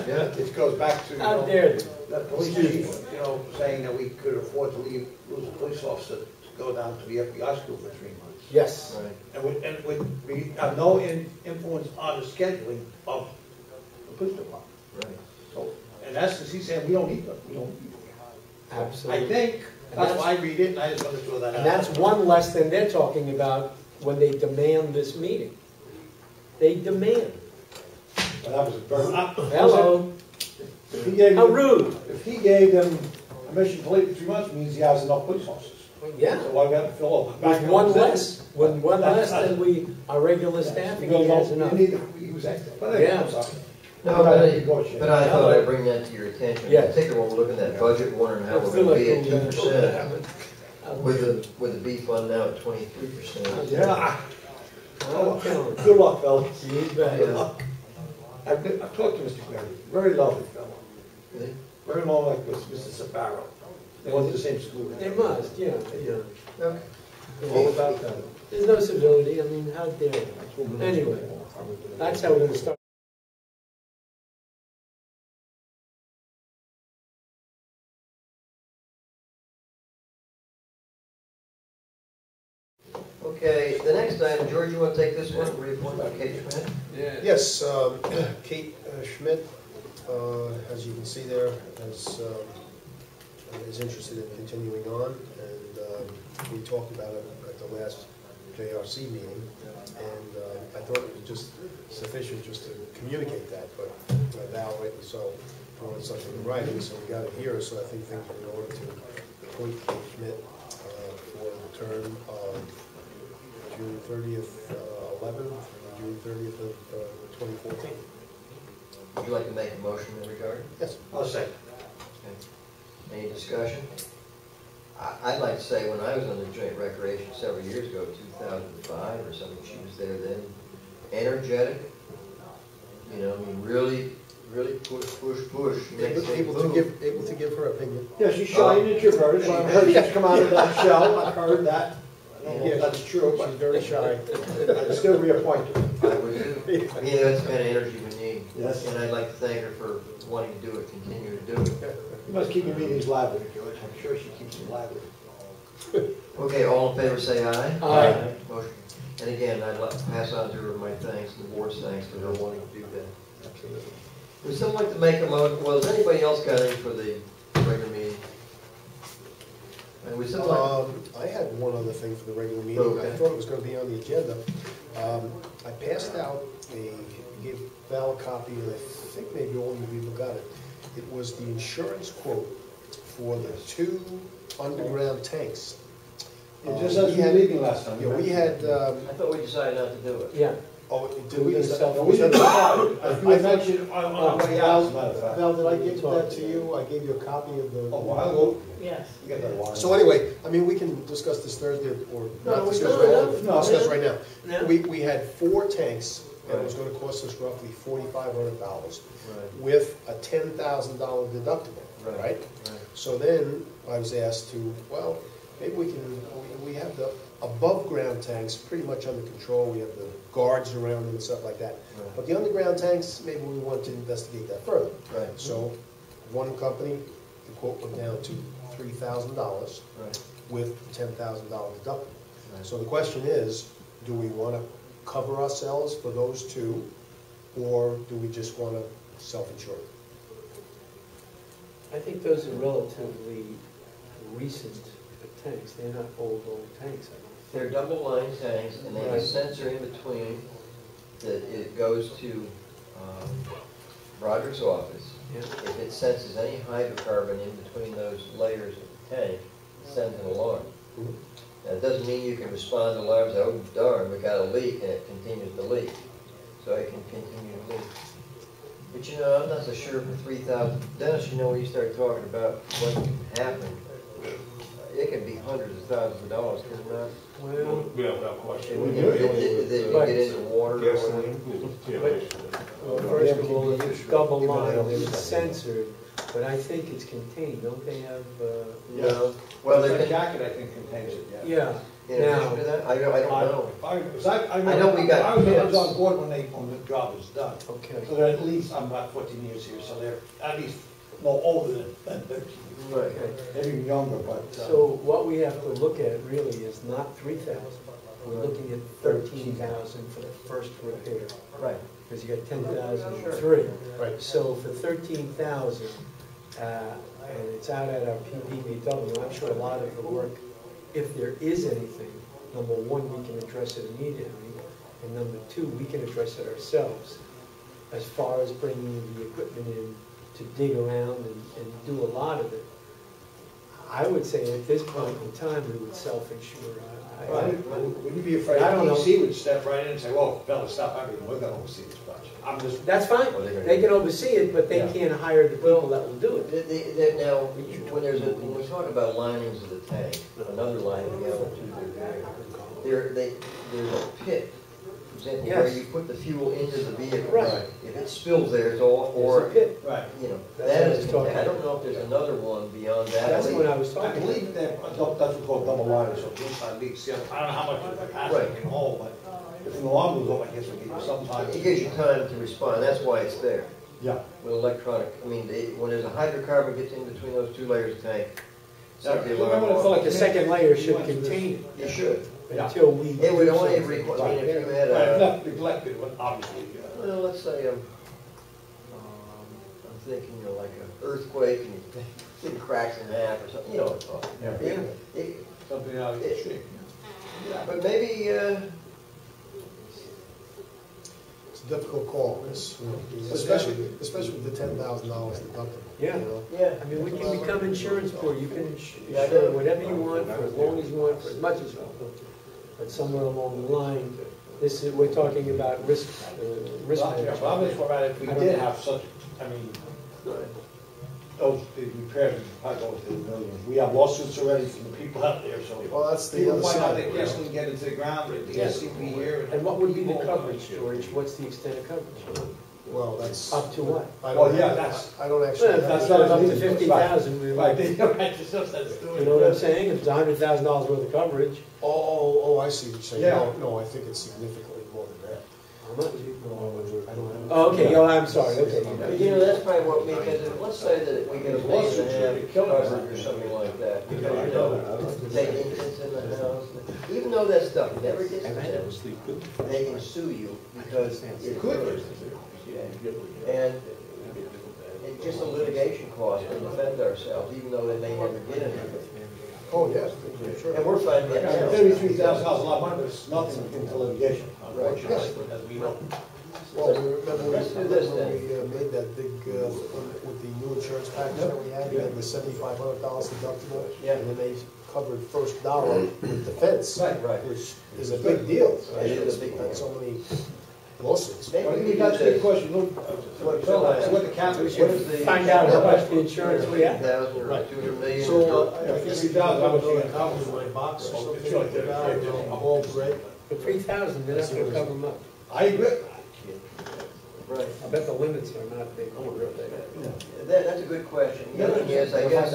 Yeah. It goes back to, How dare they? that police chief, you know, saying that we could afford to lose a police officer to go down to the FBI school for 3 months. Yes. Right. And we have no influence on the scheduling of the police department. Right. So, in essence, he's saying we don't need them. We don't need them. Absolutely. I think, that's why I read it, and I just want to throw that out. And that's one less than they're talking about when they demand this meeting. They demand. Well, that was a very... Hello. If he gave How them, rude. If he gave them permission to leave for 3 months, means he has enough police officers. Yeah. So why we have to fill up? With one less. With one less than our regular staffing, he has enough. He was extra. But anyway, Yeah. I'm sorry. No, but I thought I'd bring that to your attention. Yeah. Particularly when we're looking at budget, wondering how we're going to be at 2%. With the B fund now at 23%. Yeah. I'm telling you. Good luck, fellas. You bet. Good luck. I've talked to Mr. Clary, very lovely fellow. Really? Very long like Mr. Sabaro. They went to the same school. They must, yeah. Okay. All about that. There's no civility, I mean, how dare you? Anyway, that's how we're gonna start. Okay, the next item, George, you want to take this one, reappointment of Kate Schmidt? Yes, Kate Schmidt, as you can see there, is interested in continuing on, and we talked about it at the last JRC meeting, and I thought it was just sufficient just to communicate that, but Val rightly so wanted something in writing, so we got it here, so I think things are in order to appoint Kate Schmidt for the term of June 30th, 11th, and June 30th of 2014. Would you like to make a motion in regard? Yes. I'll second. Okay. Any discussion? I'd like to say when I was on the Joint Recreation several years ago, 2005 or something, she was there then, energetic, you know, I mean, really push. Able to give her opinion. Yeah, she's shy and introverted, so I've heard she's come out of that shell, I've heard that. I don't know if that's true, but She's very shy. I'd still reappoint her. I would too. You know, that's the kind of energy we need. Yes. And I'd like to thank her for wanting to do it, continue to do it. You must keep your meetings lively, George, I'm sure she keeps them lively. Okay, all in favor say aye. Aye. Motion. And again, I'd like to pass on to her my thanks, and the board's thanks for her wanting to do that. Absolutely. Would someone like to make a motion? Well, has anybody else got any for the regular meeting? And would someone I had one other thing for the regular meeting. Okay. I thought it was going to be on the agenda. I passed out gave Val a copy, and I think maybe all you people got it. It was the insurance quote for the 2 underground tanks. Just as we were leaving last time. Yeah, we had. I thought we decided not to do it. Yeah. Oh, did We we? did decide- No, we didn't decide. I mentioned on our way out, as a matter of fact. Val, did I give that to you? I gave you a copy of the. A while ago? Yes. You got that wire. So anyway, I mean, we can discuss this Thursday or not we discuss don't, right now, no, but no. discuss right now. No. We had 4 tanks, and it was going to cost us roughly $4,500 Right. with a $10,000 deductible, Right. right? So then I was asked to, well, maybe we have the above ground tanks pretty much under control. We have the guards around them and stuff like that. Right. But the underground tanks, maybe we want to investigate that further. Right. So one company, the quote went down to $3,000 Right. with $10,000 deductible. Right. So the question is, do we want to cover ourselves for those 2, or do we just want to self-insure? I think those are relatively recent tanks, they're not old tanks, I don't think. They're double-line tanks, and they have a Right. sensor in between that it goes to Roger's office. Yeah. If it senses any hydrocarbon in between those layers of the tank, it sends an alarm. Now, it doesn't mean you can respond to alarms, oh darn, we got a leak, and it continues to leak. So it can continue to leak. But you know, I'm not so sure for 3,000. Dennis, you know, when you start talking about what happened, it can be hundreds of thousands of dollars, can it not? Well, Yeah, without question. Did you get into water or something? well, first of all, it's double line, it's censored, but I think it's contained, don't they have, No. Well, The they're. jacket, I think, contains it, yeah. yeah. In addition to that, I don't know. I know we got I was pits. on board when the job was done. Okay. So they're at least, I'm about 14 years here, so they're at least more older than 13. Right. Okay. Maybe even younger, but. So what we have to look at really is not 3,000. We're looking at 13,000 for the first repair. Right. Because you got 10,000 for 3. Right. So for 13,000, and it's out at our PPBW, I'm sure a lot of the work, if there is anything, number 1, we can address it immediately, and number 2, we can address it ourselves. As far as bringing the equipment in to dig around and do a lot of it, I would say at this point in time, we would self-insure. Would you be afraid I don't know. DC would step right in and say, whoa, Bella, stop everything, we're gonna oversee this project. I'm just. That's fine. They can oversee it, but they Yeah. can't hire the people that will do it. Now, when we talk about linings of the tank, another lining of the other 2 there's a pit example, Yes. where you put the fuel into the vehicle. Right. If it spills there, it's all, There's or, a pit. Right. you know, That's that what I is, was talking I don't know if there's another one beyond that. That's what I was I talking believe about. that, that's what we call double liners, so inside leaks, I don't know how much of the capacity can hold, but if an alarm goes off, I guess we give you some time. It gives you time to respond, that's why it's there. Yeah. With electronic, I mean, when there's a hydrocarbon gets in between those two layers of tank, set the alarm Remember the off. fella- The second layer should contain You should. it until we. It would do only something. require, I mean, if you had Right, if a, left neglected, obviously. well, let's say, I'm thinking, you know, like an earthquake and it cracks in half or something, you know what I'm talking about. Yeah. Something out of the street. Yeah, but maybe, It's a difficult call, especially with the $10,000 deductible. Yeah. You know? yeah. I mean, when you become insurance poor, you can Yeah, I insure know. whatever you want for as long as you want, for as much as you want. But somewhere along the line, this is, we're talking about risk Well, I'm management. just worried about if we I don't did know. have such, I mean, those, the repairs would probably go into the millions. We have lawsuits already from the people out there, so. Well, that's the People other find out side. that gasoline get into the ground, the SCP here. And what would be the coverage, George? What's the extent of coverage? Well, that's. Up to what? I Well, don't yeah, have- that's- I don't actually. Well, have that's that. up to 50,000. we Right, might- they, right, just that's doing. You know what I'm saying? If it's $100,000 worth of coverage, Oh, I see what you're saying. Yeah. No, I think it's significantly more than that. how much? I don't know. Oh, okay, I'm sorry, okay. You know, that's probably what, because let's say that we get a million and a half coverage or something like that, because, you know, take infants in the house, even though that stuff never gets to them, they can sue you because it occurs. And it's just a litigation cost to defend ourselves, even though they may never get anything. Oh, yes, sure. And we're finding that now. $33,000 a lot of money, but it's nothing into litigation, unfortunately, as we know. Well, remember Let's do this when then. we made that big, with the new insurance package that we had the $7,500 deductible. Yeah. And then they covered first dollar with defense. Right. Which is a big deal. It is a big We've had deal. so many lawsuits. Maybe Well, we you could got do a good this. question, look, what the count is. What is the- Find out how much the insurance we have. 1,000 or 200 million? So, I guess $50,000, how much you got? copy of my box or Oh, something it's really like that, good. all gray. For 3,000, they're not gonna cover them up. I agree. Right. I bet the limits are not big. That's a good question. The other thing is, I guess,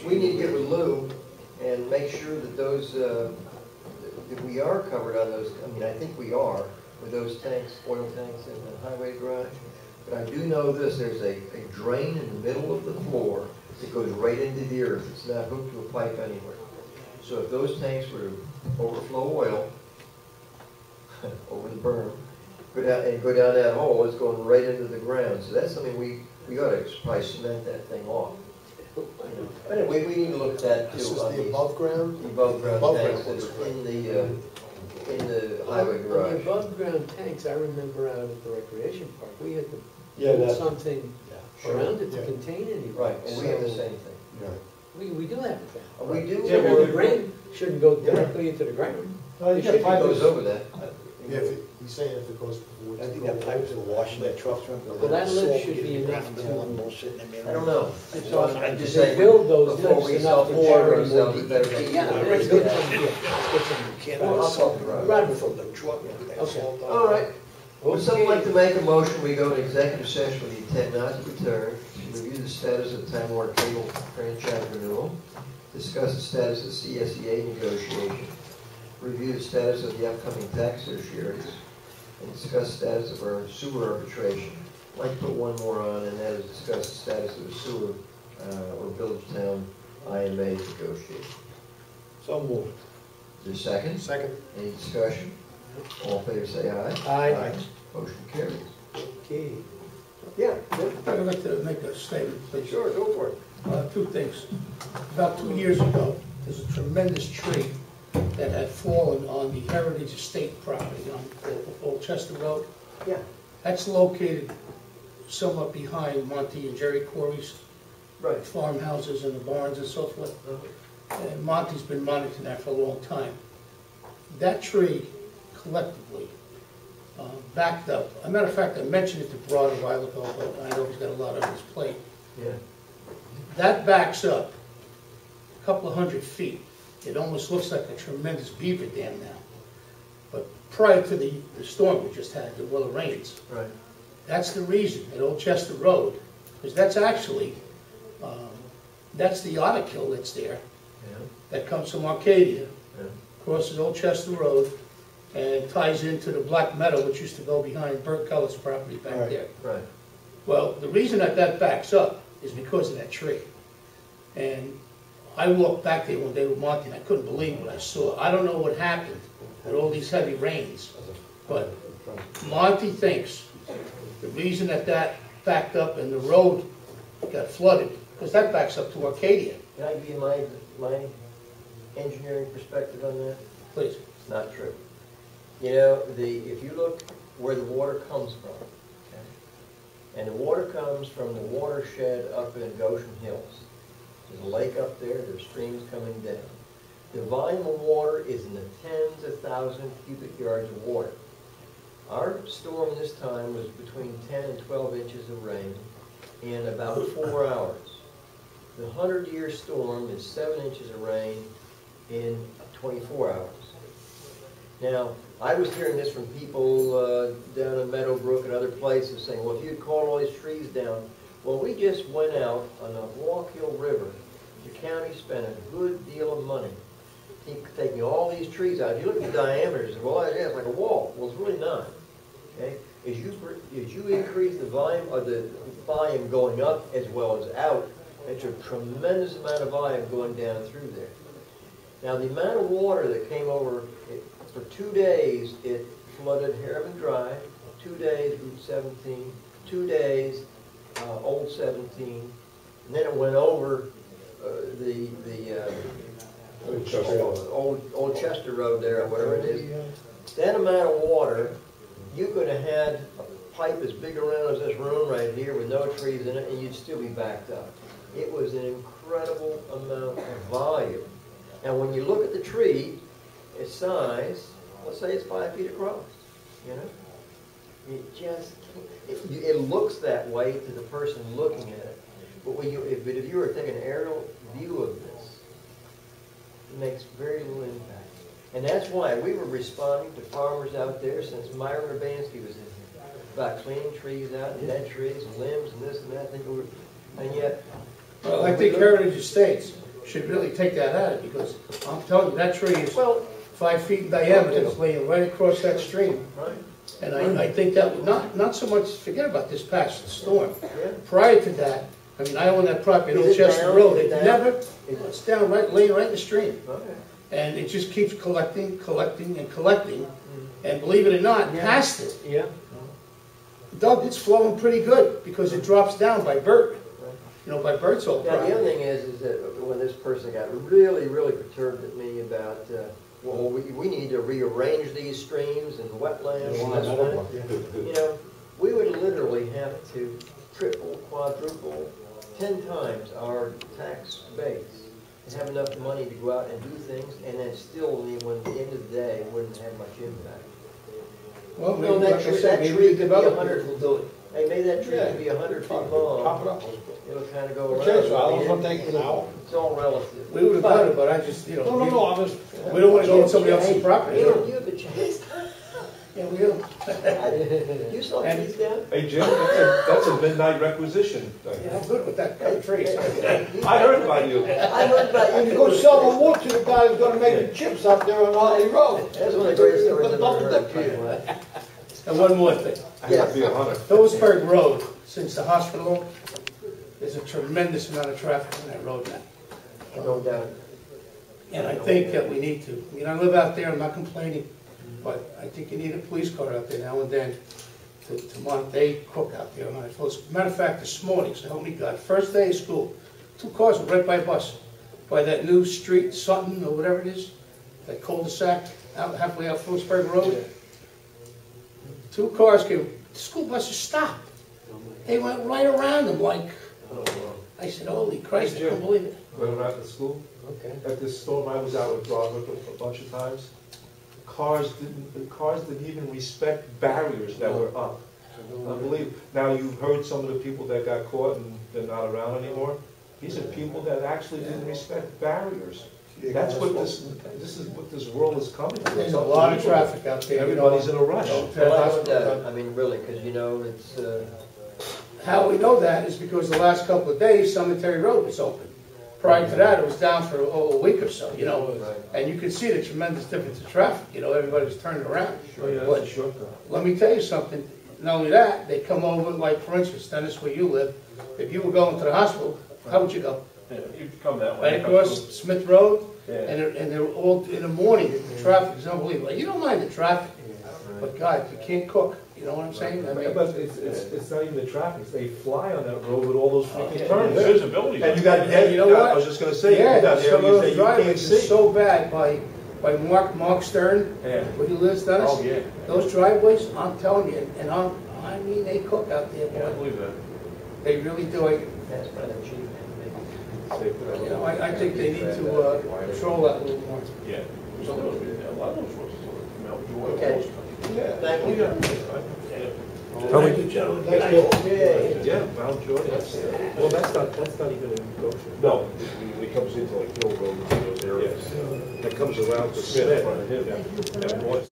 we need to get with Lou and make sure that those, that we are covered on those, I mean, I think we are, with those tanks, oil tanks in the highway garage. But I do know this, there's a drain in the middle of the floor that goes right into the earth. It's not hooked to a pipe anywhere. So if those tanks were to overflow oil over the berm, go down that hole, it's going right into the ground. So that's something we ought to probably cement that thing off. But anyway, we need to look at that too. This is on the these above ground? above ground Above tanks ground that are in the highway On the garage. above ground tanks, I remember out at the recreation park, we had to Yeah, put that- something around it to Yeah. contain anything. Right, and we have the So, same thing. We do have that. We do. Yeah, Well, the drain shouldn't go directly into the ground. No, you It got should pipe goes over that. Yeah, he's saying if it goes. I think that pipes are washing that truck. Well, that lip should be enough to, I don't know. So I'm just they saying, build those before lifts we enough to self-water carry more. ourselves, we better keep Yeah, it. let's get some, yeah, let's get some. Well, I'll talk to Rob. Rob, From the truck. okay. All right. Would someone like to make a motion, we go to executive session with the intent not to return, to review the status of Time Warner Cable franchise renewal, discuss the status of CSEA negotiation, review the status of the upcoming tax surcharges, and discuss the status of our sewer arbitration. I'd like to put one more on, and that is discuss the status of the sewer or village town IMA negotiation. So moved. Is there a second? Second. Any discussion? All in favor say aye. Aye. Motion carries. Okay. Yeah, I'd like to make a statement, please. sure, go for it. Two things. About 2 years ago, there's a tremendous tree that had fallen on the Heritage Estate property on Old Chester Road. Yeah. That's located somewhat behind Monty and Jerry Corey's Right. farmhouses and the barns and so forth. And Monty's been monitoring that for a long time. That tree collectively backed up. As a matter of fact, I mentioned it to Broad a while ago, but I know he's got a lot on his plate. Yeah. That backs up a couple of 100 feet. It almost looks like a tremendous beaver dam now. But prior to the storm we just had, the rains, Right. that's the reason at Old Chester Road, because that's actually, that's the otter kill that's there, that comes from Arcadia, crosses Old Chester Road, and ties into the Black Meadow, which used to go behind Bert Keller's property back there. Right. Well, the reason that backs up is because of that tree. And I walked back there one day with Monty, and I couldn't believe what I saw. I don't know what happened with all these heavy rains, but Monty thinks the reason that backed up and the road got flooded, because that backs up to Arcadia. Can I give you my engineering perspective on that? Please. It's not true. You know, if you look where the water comes from, okay, and the water comes from the watershed up in Goshen Hills. There's a lake up there, there's streams coming down. The volume of water is in the tens of thousands of cubic yards of water. Our storm this time was between 10 and 12 inches of rain in about 4 hours. The 100-year storm is 7 inches of rain in 24 hours. Now, I was hearing this from people down in Meadowbrook and other places saying, well, if you'd called all these trees down, well, we just went out on the Wallkill River. The county spent a good deal of money taking all these trees out. If you look at the diameters, well, yeah, it's like a wall. Well, it's really not. Okay? As you increase the volume going up as well as out, it's a tremendous amount of volume going down through there. Now, the amount of water that came over, for 2 days, it flooded Harriman Drive, 2 days Route 17, 2 days Old 17, and then it went over Old Chester Road there, or whatever it is. That amount of water, you could have had a pipe as big around as this room right here with no trees in it, and you'd still be backed up. It was an incredible amount of volume. Now, when you look at the tree, its size, let's say it's 5 feet across, you know? It looks that way to the person looking at it. But if you were taking an aerial view of this, it makes very little impact. And that's why we were responding to farmers out there since Myron Urbanski was in here about cleaning trees out, and dead trees and limbs and this and that. And yet, well, I think Heritage Estates should really take that at it, because I'm telling you, that tree is 5 feet in diameter. It's laying right across that stream. Right. And I think that would not so much, forget about this past storm. Prior to that, I mean, I own that property on Old Chester Road. It's down laying right in the stream. Okay. And it just keeps collecting, and collecting. And believe it or not, past it. Yeah. Doug, it's flowing pretty good because it drops down by Bert. You know, by Bert's old property. Now, the other thing is that when this person got really, really perturbed at me about, well, we need to rearrange these streams and wetlands and this and that. You know, we would literally have to triple, quadruple, 10 times our tax base and have enough money to go out and do things, and then still, when at the end of the day, it wouldn't have much impact. Well, you know, maybe, like I said, maybe the developers will do it. Hey, maybe that tree could be 100 feet long. Pop it up. It'll kind of go around. Okay, so I don't want to take it out. It's all relative. We would have done it, but I just, you know. No, I was. We don't want to go on somebody else's property. You have a chance. Yeah, we do. You saw trees down? Hey, Jim, that's a midnight requisition. Yeah, I'm good with that kind of trees. I heard about you. I heard about you. And you go sell the wood to the guy who's gonna make the chips out there on Holly Road. That's one of the greatest stories I've ever heard, too. And one more thing. I have to be a hunter. Phillipsburg Road, since the hospital, there's a tremendous amount of traffic on that road now. No doubt. And I think that we need to. I mean, I live out there, I'm not complaining, but I think you need a police car out there now and then to monitor. They cook out there on High Phillips. Matter of fact, this morning, so help me God, first day of school, 2 cars were right by a bus, by that new street, Sutton, or whatever it is, that cul-de-sac, out halfway out Phillipsburg Road. 2 cars came, the school buses stopped. They went right around them like, I said, holy Christ, I couldn't believe it. When I'm at the school, at this storm, I was out with Broderick a bunch of times. The cars didn't even respect barriers that were up. Unbelievable. Now, you've heard some of the people that got caught and they're not around anymore. These are people that actually didn't respect barriers. That's what this is what this world is coming to. There's a lot of traffic out there. Everybody's in a rush. I mean, really, because you know, it's, How we know that is because the last couple of days, Cemetery Road was open. Prior to that, it was down for a week or so, you know, and you could see the tremendous difference in traffic, you know, everybody was turning around. But let me tell you something, not only that, they come over, like for instance, Dennis, where you live, if you were going to the hospital, how would you go? Yeah, you'd come that way. Right across Smith Road, Yeah. and they're all, in the morning, the traffic is unbelievable. You don't mind the traffic, but God, you can't cook, you know what I'm saying? I mean, But it's not even the traffic, they fly on that road with all those freaking turns. Visibility. And you got, you know what? I was just gonna say, you yeah, got some of areas that those you can't driveways are see. so bad by Mark Stern, Yeah. where he lives, Dennis. Oh, yeah. Those driveways, I'm telling you, and I mean, they cook out there, Yeah, I boy. believe that. They really do. that's kind of cheap. You know, I think they need to control that a little more. Yeah. Some of those, a lot of those roads come out with oil. Okay. Thank you. Are we- Thank you, gentlemen. Yeah, Mount Jordan, well, that's not even in Goshen. No, it comes into like Hill Road and those areas. That comes around to Smith.